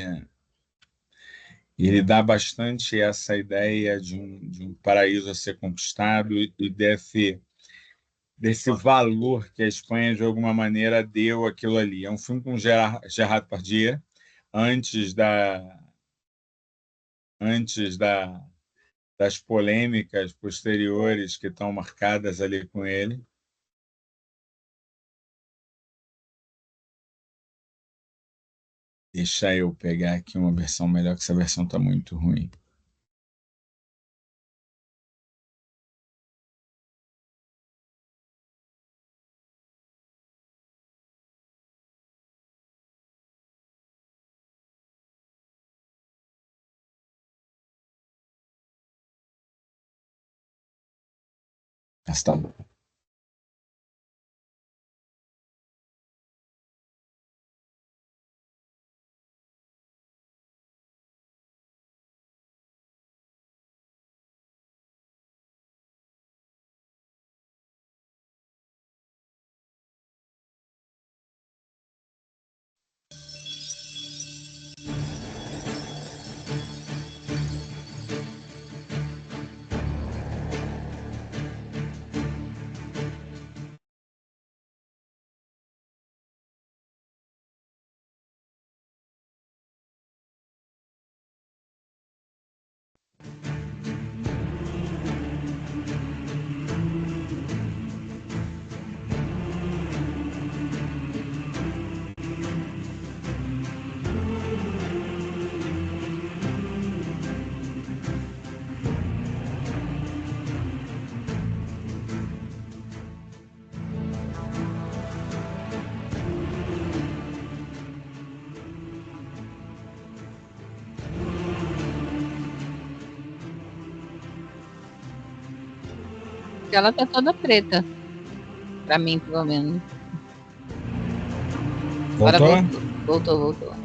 ele dá bastante essa ideia de um paraíso a ser conquistado e desse valor que a Espanha, de alguma maneira, deu aquilo ali. É um filme com Gerard Depardieu, antes das polêmicas posteriores que estão marcadas ali com ele. Deixa eu pegar aqui uma versão melhor, que essa versão está muito ruim. Mas tá bom. que ela tá toda preta. Pra mim, pelo menos. Agora Voltou? Voltou.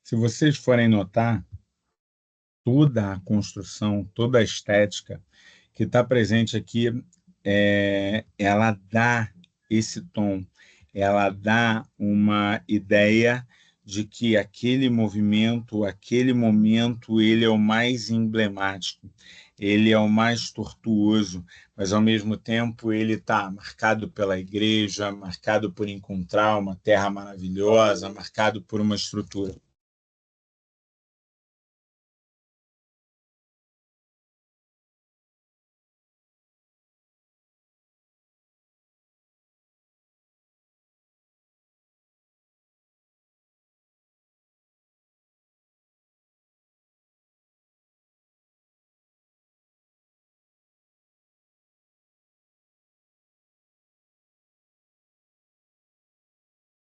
Se vocês forem notar, toda a construção, toda a estética que está presente aqui, ela dá esse tom, ela dá uma ideia de que aquele movimento, aquele momento, ele é o mais emblemático, ele é o mais tortuoso, mas ao mesmo tempo ele está marcado pela igreja, marcado por encontrar uma terra maravilhosa, marcado por uma estrutura.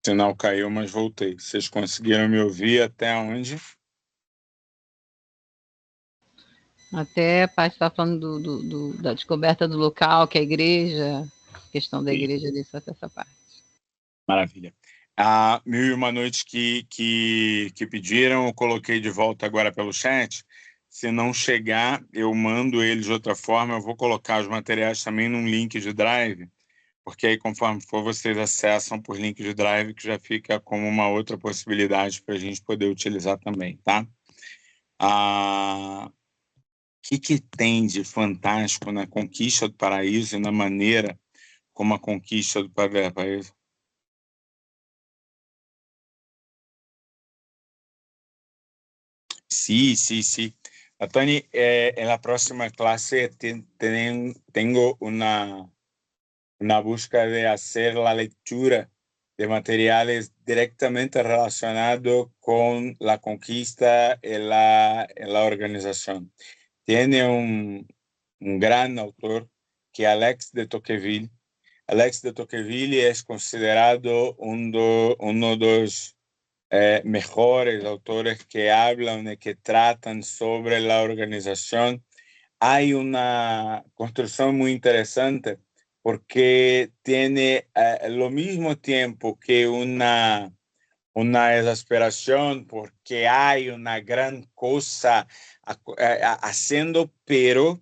O sinal caiu, mas voltei. Vocês conseguiram me ouvir até onde? Até a parte está falando da descoberta do local, que é a igreja, questão da igreja ali, só essa parte. Maravilha. A 1001 Noites que pediram, eu coloquei de volta agora pelo chat. Se não chegar, eu mando eles de outra forma. Eu vou colocar os materiais também num link de Drive, porque aí, conforme for, vocês acessam por link de Drive, que já fica como uma outra possibilidade para a gente poder utilizar também, tá? O que tem de fantástico na conquista do paraíso e na maneira como a conquista do paraíso? Sí, sí, sí. Tony, en la próxima clase tengo una búsqueda de hacer la lectura de materiales directamente relacionados con la conquista en la organización. Tiene un gran autor que es Alex de Tocqueville. Alex de Tocqueville es considerado uno de los mejores autores que hablan y que tratan sobre la organización. Hay una construcción muy interesante porque tiene lo mismo tiempo que una exasperación porque hay una gran cosa haciendo, pero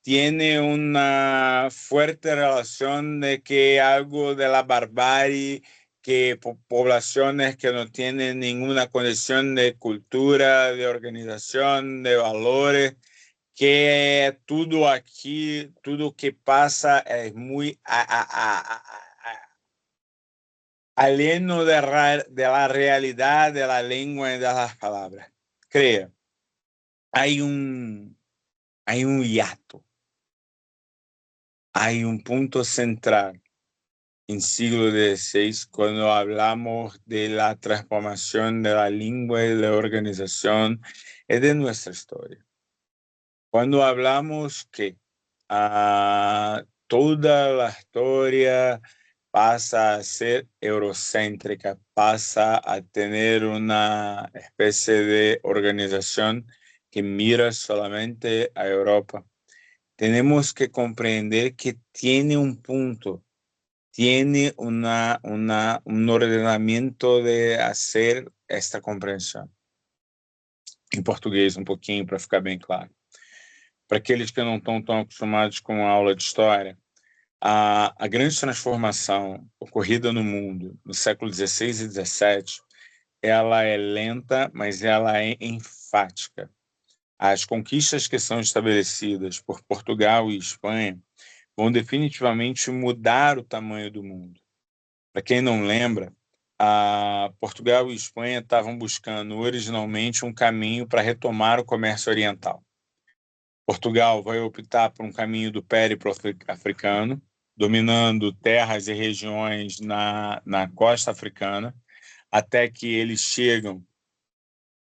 tiene una fuerte relación de que algo de la barbarie, que poblaciones que no tienen ninguna condición de cultura, de organización, de valores, que todo aquí, todo que pasa es muy alieno de la realidad de la lengua y de las palabras. Crea, hay un hiato, hay un punto central en siglo XVI cuando hablamos de la transformación de la lengua y de la organización y de nuestra historia. Cuando hablamos que toda la historia pasa a ser eurocéntrica, pasa a tener una especie de organización que mira solamente a Europa. Tenemos que comprender que tiene un punto tiene un ordenamiento de hacer esta compreensão. Em português, um pouquinho, para ficar bem claro. Para aqueles que não estão tão acostumados com a aula de história, a grande transformação ocorrida no mundo no século XVI e XVII, ela é lenta, mas ela é enfática. As conquistas que são estabelecidas por Portugal e Espanha vão definitivamente mudar o tamanho do mundo. Para quem não lembra, Portugal e Espanha estavam buscando originalmente um caminho para retomar o comércio oriental. Portugal vai optar por um caminho do périplo africano, dominando terras e regiões na costa africana, até que eles chegam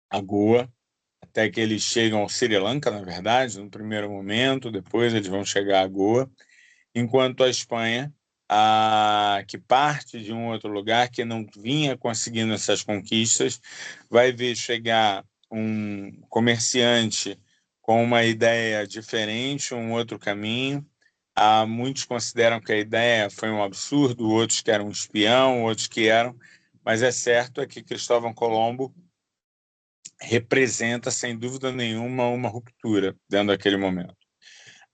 a Goa, até que eles chegam ao Sri Lanka, na verdade, no primeiro momento, depois eles vão chegar a Goa, enquanto a Espanha, que parte de um outro lugar, que não vinha conseguindo essas conquistas, vai ver chegar um comerciante com uma ideia diferente, um outro caminho. Muitos consideram que a ideia foi um absurdo, outros que eram um espião, outros que eram, mas é certo que Cristóvão Colombo representa, sem dúvida nenhuma, uma ruptura dentro daquele momento.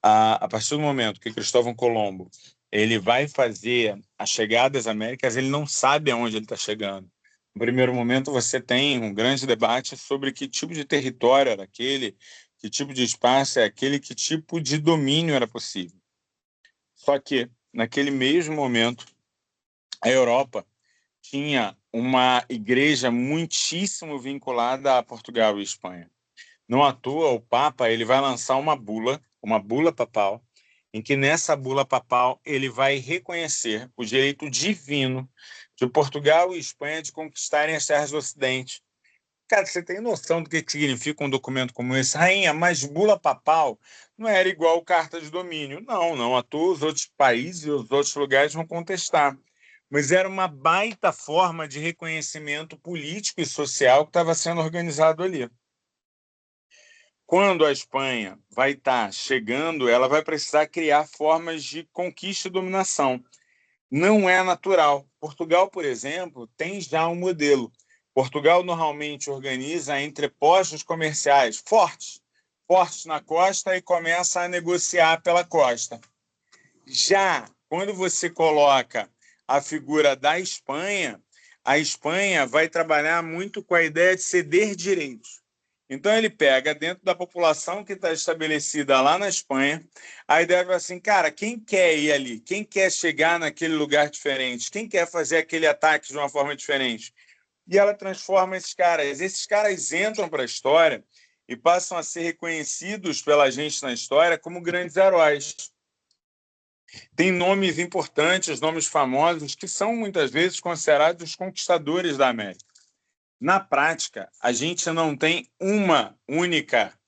A partir do momento que Cristóvão Colombo ele vai fazer a chegada às Américas, ele não sabe aonde ele está chegando. No primeiro momento, você tem um grande debate sobre que tipo de território era aquele, que tipo de espaço é aquele, que tipo de domínio era possível. Só que, naquele mesmo momento, a Europa tinha uma igreja muitíssimo vinculada a Portugal e Espanha. Não à toa, o Papa ele vai lançar uma bula papal, em que nessa bula papal ele vai reconhecer o direito divino de Portugal e Espanha de conquistarem as terras do Ocidente. Cara, você tem noção do que significa um documento como esse? Rainha, mas bula papal não era igual carta de domínio. Não à toa os outros países e os outros lugares vão contestar. Mas era uma baita forma de reconhecimento político e social que estava sendo organizado ali. Quando a Espanha vai estar chegando, ela vai precisar criar formas de conquista e dominação. Não é natural. Portugal, por exemplo, tem já um modelo. Portugal normalmente organiza entrepostos comerciais fortes na costa e começa a negociar pela costa. Já quando você coloca a figura da Espanha, a Espanha vai trabalhar muito com a ideia de ceder direitos. Então, ele pega dentro da população que está estabelecida lá na Espanha, a ideia é assim, cara, quem quer ir ali? Quem quer chegar naquele lugar diferente? Quem quer fazer aquele ataque de uma forma diferente? E ela transforma esses caras. Esses caras entram para a história e passam a ser reconhecidos pela gente na história como grandes heróis. Tem nomes importantes, nomes famosos, que são muitas vezes considerados os conquistadores da América. Na prática, a gente não tem uma única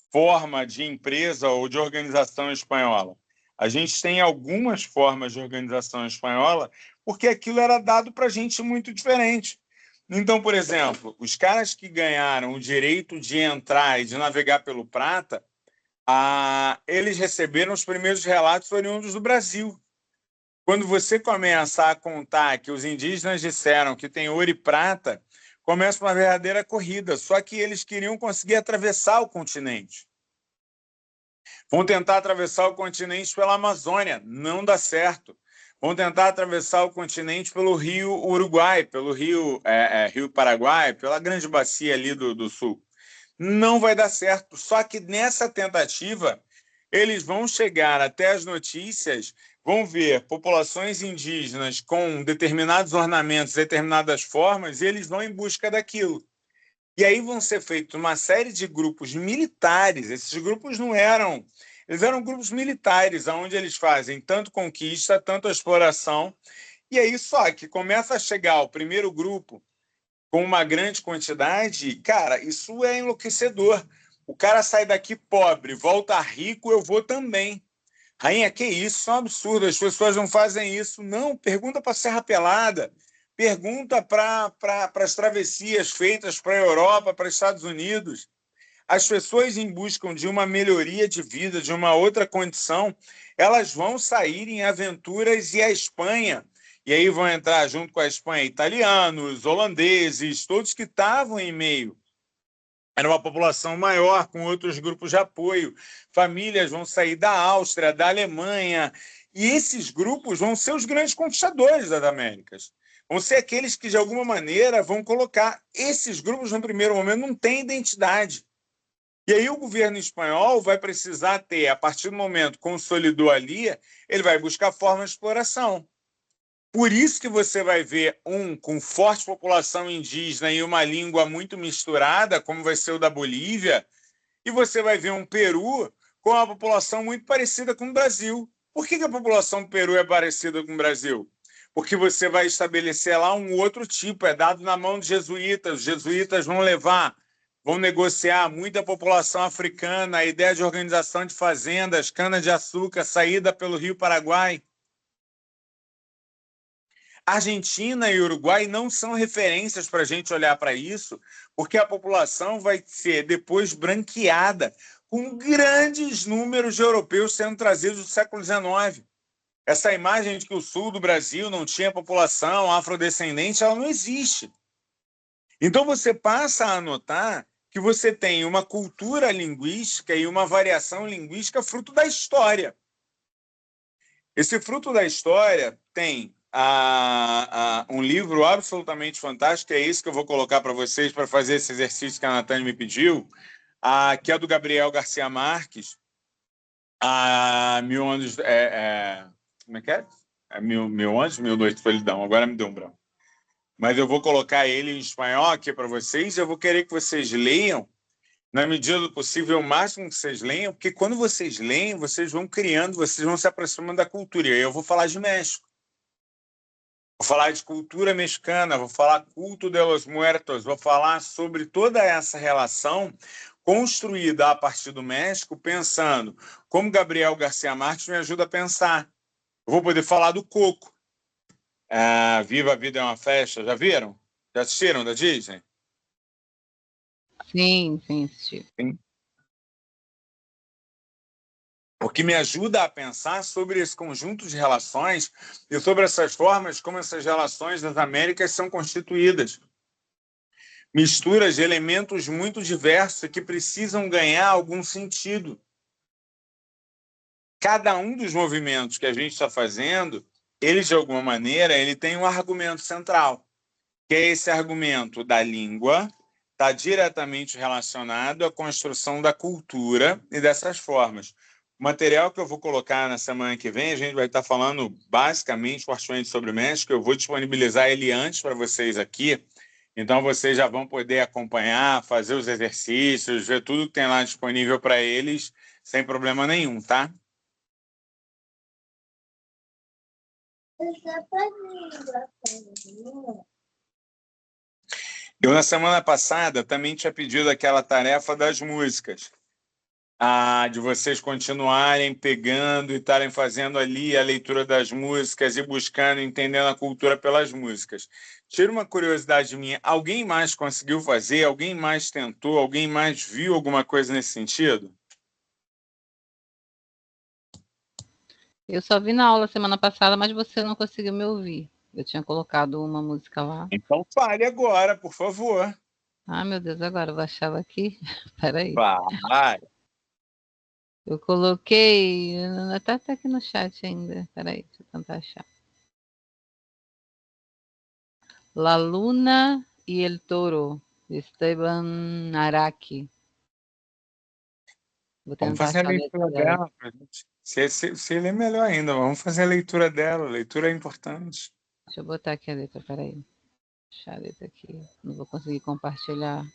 forma de empresa ou de organização espanhola. A gente tem algumas formas de organização espanhola porque aquilo era dado para a gente muito diferente. Então, por exemplo, os caras que ganharam o direito de entrar e de navegar pelo Prata, eles receberam os primeiros relatos oriundos do Brasil. Quando você começa a contar que os indígenas disseram que tem ouro e prata, começa uma verdadeira corrida, só que eles queriam conseguir atravessar o continente. Vão tentar atravessar o continente pela Amazônia, não dá certo. Vão tentar atravessar o continente pelo rio Uruguai, pelo rio Paraguai, pela grande bacia ali do sul. Não vai dar certo. Só que nessa tentativa, eles vão chegar até as notícias, vão ver populações indígenas com determinados ornamentos, determinadas formas, e eles vão em busca daquilo. E aí vão ser feitos uma série de grupos militares. Esses grupos não eram... Eles eram grupos militares, onde eles fazem tanto conquista, tanto exploração. E aí só que começa a chegar o primeiro grupo com uma grande quantidade, cara, isso é enlouquecedor. O cara sai daqui pobre, volta rico, eu vou também. Rainha, que isso? Isso é um absurdo, as pessoas não fazem isso. Não, pergunta para a Serra Pelada, pergunta para as travessias feitas para a Europa, para os Estados Unidos. As pessoas em busca de uma melhoria de vida, de uma outra condição, elas vão sair em aventuras e a Espanha E aí vão entrar junto com a Espanha italianos, holandeses, todos que estavam em meio. Era uma população maior, com outros grupos de apoio. Famílias vão sair da Áustria, da Alemanha, e esses grupos vão ser os grandes conquistadores das Américas. Vão ser aqueles que, de alguma maneira, vão colocar esses grupos, no primeiro momento, não têm identidade. E aí o governo espanhol vai precisar ter, a partir do momento que consolidou ali, ele vai buscar forma de exploração. Por isso que você vai ver um com forte população indígena e uma língua muito misturada, como vai ser o da Bolívia, e você vai ver um Peru com uma população muito parecida com o Brasil. Por que a população do Peru é parecida com o Brasil? Porque você vai estabelecer lá um outro tipo, é dado na mão de jesuítas. Os jesuítas vão negociar muita população africana, a ideia de organização de fazendas, cana-de-açúcar, saída pelo Rio Paraguai. Argentina e Uruguai não são referências para a gente olhar para isso, porque a população vai ser depois branqueada, com grandes números de europeus sendo trazidos do século XIX. Essa imagem de que o sul do Brasil não tinha população afrodescendente, ela não existe. Então você passa a notar que você tem uma cultura linguística e uma variação linguística fruto da história. Esse fruto da história tem um livro absolutamente fantástico, é isso que eu vou colocar para vocês para fazer esse exercício que a Natânia me pediu, que é do Gabriel Garcia Marques, Mil Anos... como é que é? Mil Anos, Mil Noites de Solidão, agora me deu um branco. Mas eu vou colocar ele em espanhol aqui para vocês, eu vou querer que vocês leiam, na medida do possível, o máximo que vocês leiam, porque quando vocês leem, vocês vão criando, vocês vão se aproximando da cultura. E aí eu vou falar de México. Vou falar de cultura mexicana, vou falar culto de los muertos, vou falar sobre toda essa relação construída a partir do México, pensando como Gabriel Garcia Marques me ajuda a pensar. Eu vou poder falar do Coco. Viva a Vida é uma Festa, já viram? Já assistiram da Disney? Sim, assisti. Sim. O que me ajuda a pensar sobre esse conjunto de relações e sobre essas formas como essas relações das Américas são constituídas. Misturas de elementos muito diversos que precisam ganhar algum sentido. Cada um dos movimentos que a gente está fazendo, ele, de alguma maneira, ele tem um argumento central, que é esse argumento da língua, está diretamente relacionado à construção da cultura e dessas formas. O material que eu vou colocar na semana que vem, a gente vai estar falando basicamente, fortemente sobre o México. Eu vou disponibilizar ele antes para vocês aqui. Então, vocês já vão poder acompanhar, fazer os exercícios, ver tudo que tem lá disponível para eles, sem problema nenhum, tá? Eu, na semana passada, também tinha pedido aquela tarefa das músicas. De vocês continuarem pegando e estarem fazendo ali a leitura das músicas e buscando, entendendo a cultura pelas músicas. Tira uma curiosidade minha, alguém mais conseguiu fazer? Alguém mais tentou? Alguém mais viu alguma coisa nesse sentido? Eu só vi na aula semana passada, mas você não conseguiu me ouvir. Eu tinha colocado uma música lá. Então fale agora, por favor. Meu Deus, agora eu baixava aqui. Peraí. Vai. Eu coloquei. Tá aqui no chat ainda. Peraí, deixa eu tentar achar. La Luna y el Toro, de Esteban Araki. Vamos fazer a leitura dela. Se ele é melhor ainda, vamos fazer a leitura dela. A leitura é importante. Deixa eu botar aqui a letra, peraí. Deixa a letra aqui. Não vou conseguir compartilhar.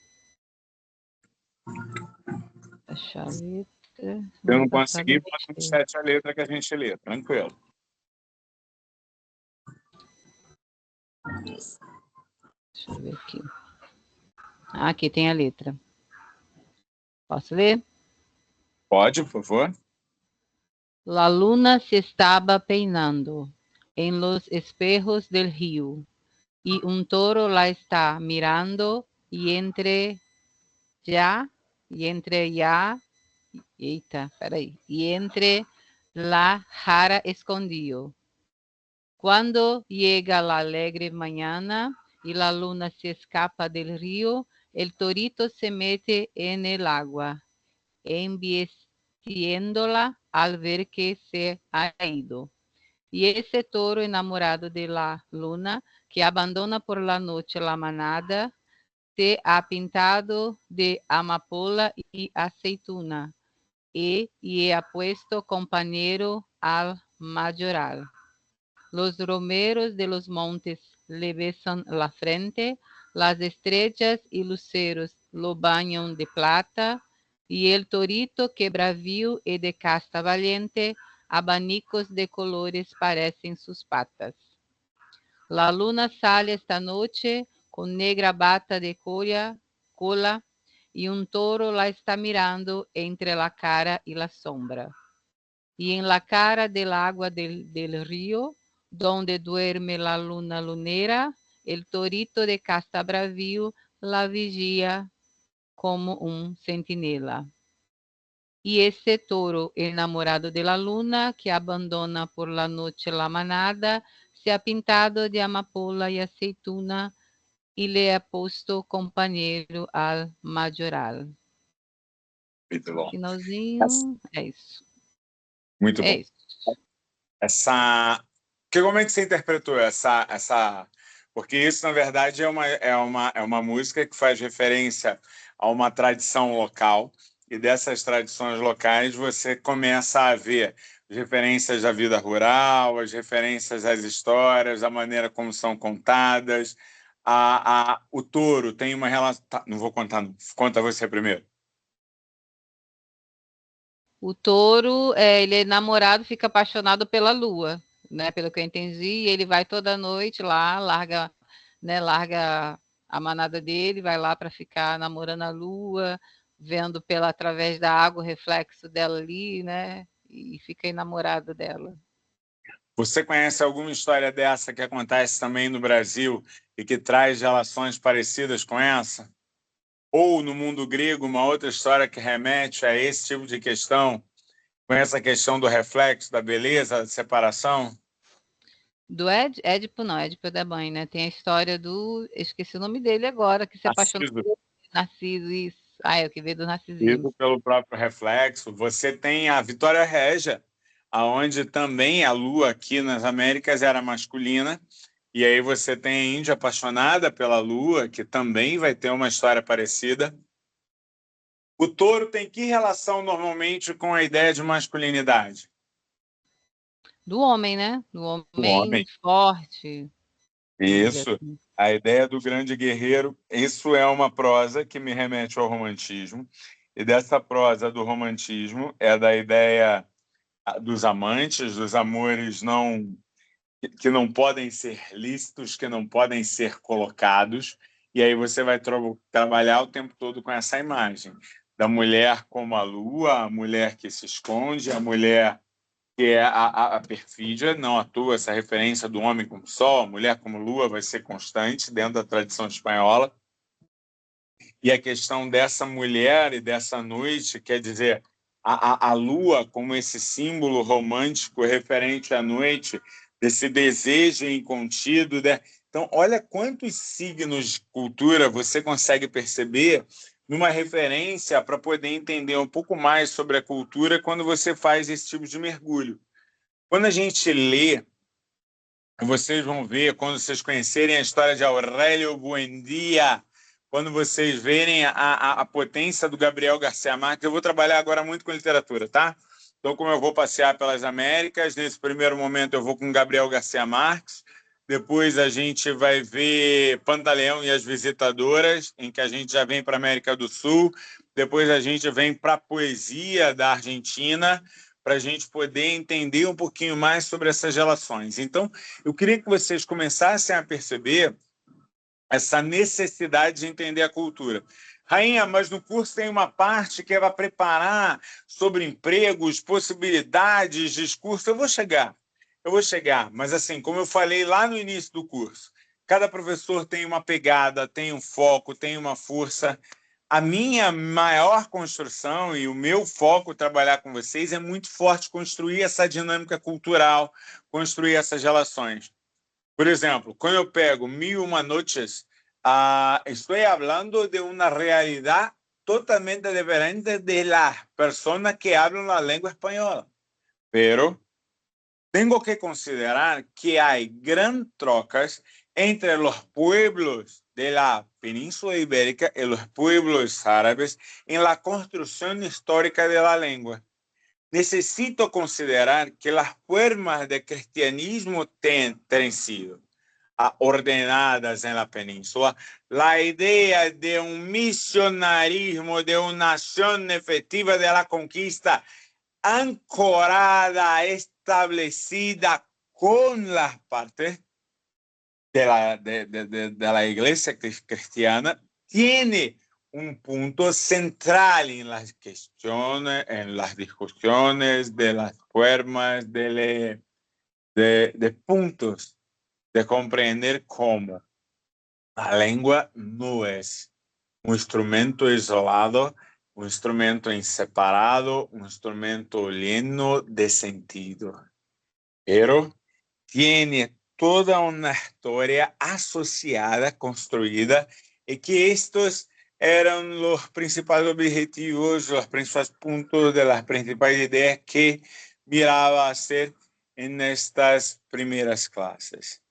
Achar a letra. Se eu não conseguir, bota no chat a letra que a gente lê. Tranquilo. Deixa eu ver aqui. Aqui tem a letra. Posso ler? Pode, por favor. La luna se estaba peinando en los espejos del río y un toro la está mirando y entre ya, eita, peraí, y entre la jara escondido. Cuando llega la alegre mañana y la luna se escapa del río, el torito se mete en el agua, embestiéndola al ver que se ha ido. Y ese toro enamorado de la luna, que abandona por la noche la manada, se ha pintado de amapola y aceituna, y ha puesto compañero al mayoral. Los romeros de los montes le besan la frente, las estrellas y luceros lo bañan de plata, y el torito que bravío y de casta valiente, abanicos de colores parecen sus patas. La luna sale esta noche con negra bata de cola, y un toro la está mirando entre la cara y la sombra. Y en la cara del agua del río, donde duerme la luna lunera, el torito de casta bravío la vigía como un centinela. Y ese toro enamorado de la luna, que abandona por la noche la manada, se ha pintado de amapola y aceituna, y le ha puesto compañero al majoral. Muito bom. Finalzinho, é isso. Muito bom. É isso. Como é que você interpretou essa... Porque isso, na verdade, é uma música que faz referência a uma tradição local, e dessas tradições locais você começa a ver as referências da vida rural, as referências às histórias, a maneira como são contadas. O touro tem uma relação... Tá, não vou contar, não. Conta você primeiro. O touro, ele é namorado, fica apaixonado pela lua, né? Pelo que eu entendi, e ele vai toda noite lá, larga a manada dele, vai lá para ficar namorando a lua, vendo através da água o reflexo dela ali, né? E fica enamorado dela. Você conhece alguma história dessa que acontece também no Brasil e que traz relações parecidas com essa? Ou no mundo grego, uma outra história que remete a esse tipo de questão, com essa questão do reflexo, da beleza, da separação? Do Édipo, não, Édipo é da mãe, né? Tem a história do... Esqueci o nome dele agora, que se apaixonou por Narciso, isso. Eu que veio do narcisismo. Isso pelo próprio reflexo. Você tem a Vitória Régia, onde também a lua aqui nas Américas era masculina, e aí você tem a Índia apaixonada pela lua, que também vai ter uma história parecida. O touro tem que relação normalmente com a ideia de masculinidade? Do homem, né? Do homem forte. Isso. Assim. A ideia do grande guerreiro, isso é uma prosa que me remete ao romantismo, e dessa prosa do romantismo é da ideia dos amantes, dos amores que não podem ser lícitos, que não podem ser colocados, e aí você vai trabalhar o tempo todo com essa imagem da mulher como a lua, a mulher que se esconde, a mulher que é a perfídia. Não à toa essa referência do homem como sol, a mulher como lua vai ser constante dentro da tradição espanhola. E a questão dessa mulher e dessa noite, quer dizer, a lua como esse símbolo romântico referente à noite, desse desejo incontido. Então, olha quantos signos de cultura você consegue perceber numa referência para poder entender um pouco mais sobre a cultura quando você faz esse tipo de mergulho. Quando a gente lê, vocês vão ver, quando vocês conhecerem a história de Aurélio Buendia, quando vocês verem a potência do Gabriel Garcia Marques, eu vou trabalhar agora muito com literatura, tá? Então, como eu vou passear pelas Américas, nesse primeiro momento eu vou com Gabriel Garcia Marques, depois a gente vai ver Pantaleão e as Visitadoras, em que a gente já vem para a América do Sul, depois a gente vem para a poesia da Argentina, para a gente poder entender um pouquinho mais sobre essas relações. Então, eu queria que vocês começassem a perceber essa necessidade de entender a cultura. Rainha, mas no curso tem uma parte que é para preparar sobre empregos, possibilidades, discurso. Eu vou chegar, mas assim, como eu falei lá no início do curso, cada professor tem uma pegada, tem um foco, tem uma força. a minha maior construção e o meu foco trabalhar com vocês é muito forte construir essa dinâmica cultural, construir essas relações. Por exemplo, quando eu pego Mil y Una Noches, estou falando de uma realidade totalmente diferente de las personas que hablan la lengua española. Pero tengo que considerar que hay gran trocas entre los pueblos de la Península Ibérica y los pueblos árabes en la construcción histórica de la lengua. Necesito considerar que las formas de cristianismo tienen sido ordenadas en la península. La idea de un misionarismo, de una nación efectiva de la conquista, ancorada, establecida con las partes de la iglesia cristiana, tiene un punto central en las cuestiones, en las discusiones de las formas de puntos de compreender cómo la lengua no es un instrumento isolado, un instrumento inseparado, un instrumento lleno de sentido, pero tiene toda una historia asociada, construida, y que estos eran los principales objetivos, los principales puntos de las principales ideas que miraba hacer en estas primeras clases.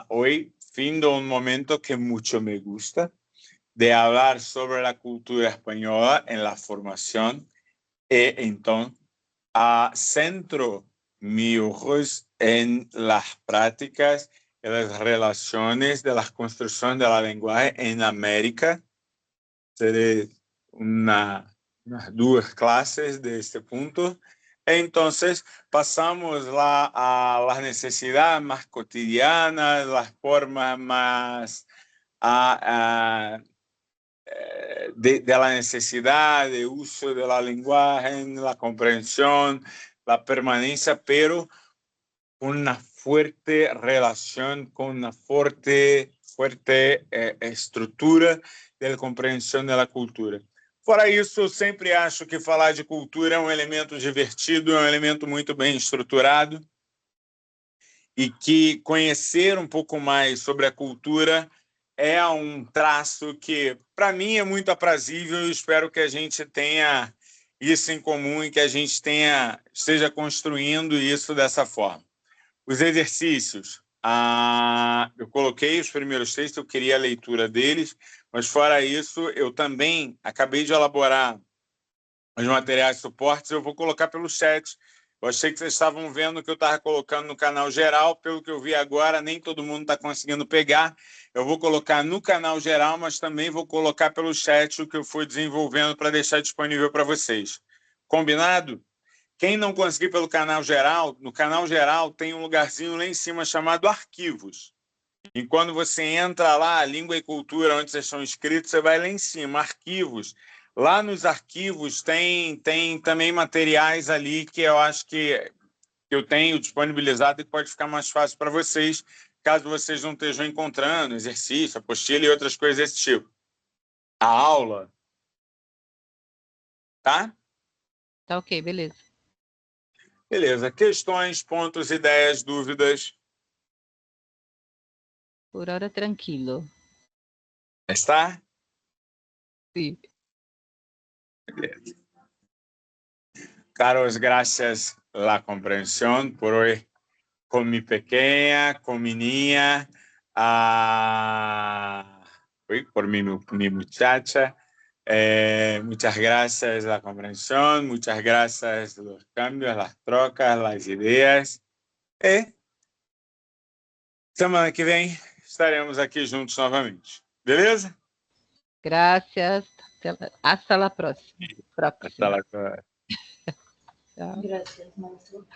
Hoy findo un momento que mucho me gusta, de hablar sobre la cultura española en la formación, y entonces centro mis ojos en las prácticas y las relaciones de la construcción de la lenguaje en América. Seré unas 2 clases de este punto. Entonces, pasamos a las necesidades más cotidianas, las formas más de la necesidad de uso de la lenguaje, la comprensión, la permanencia, pero con una fuerte relación, con una fuerte estrutura de compreensão da cultura. Fora isso, eu sempre acho que falar de cultura é um elemento divertido, é um elemento muito bem estruturado, e que conhecer um pouco mais sobre a cultura é um traço que, para mim, é muito aprazível, e espero que a gente tenha isso em comum e que a gente esteja construindo isso dessa forma. Os exercícios, eu coloquei os primeiros textos, eu queria a leitura deles, mas fora isso, eu também acabei de elaborar os materiais de suportes, eu vou colocar pelo chat. Eu achei que vocês estavam vendo que eu estava colocando no canal geral, pelo que eu vi agora, nem todo mundo está conseguindo pegar. Eu vou colocar no canal geral, mas também vou colocar pelo chat o que eu fui desenvolvendo para deixar disponível para vocês. Combinado? Quem não conseguir pelo canal geral, no canal geral tem um lugarzinho lá em cima chamado Arquivos. E quando você entra lá, Língua e Cultura, onde vocês estão inscritos, você vai lá em cima, Arquivos. Lá nos arquivos tem também materiais ali que eu acho que eu tenho disponibilizado e que pode ficar mais fácil para vocês, caso vocês não estejam encontrando exercício, apostila e outras coisas desse tipo. A aula. Tá? Tá ok, beleza. Beleza. Questões, pontos, ideias, dúvidas? Por hora, tranquilo. Está? Sim. Carlos, gracias la comprensión por hoy con mi pequeña, con mi niña, por mi muchacha. Muchas gracias la comprensión, muchas gracias los cambios, las trocas, las ideas. Semana que vem estaremos aqui juntos novamente. Beleza? Gracias. Hasta la próxima. Hasta la próxima. Tchau. Gracias, maestro.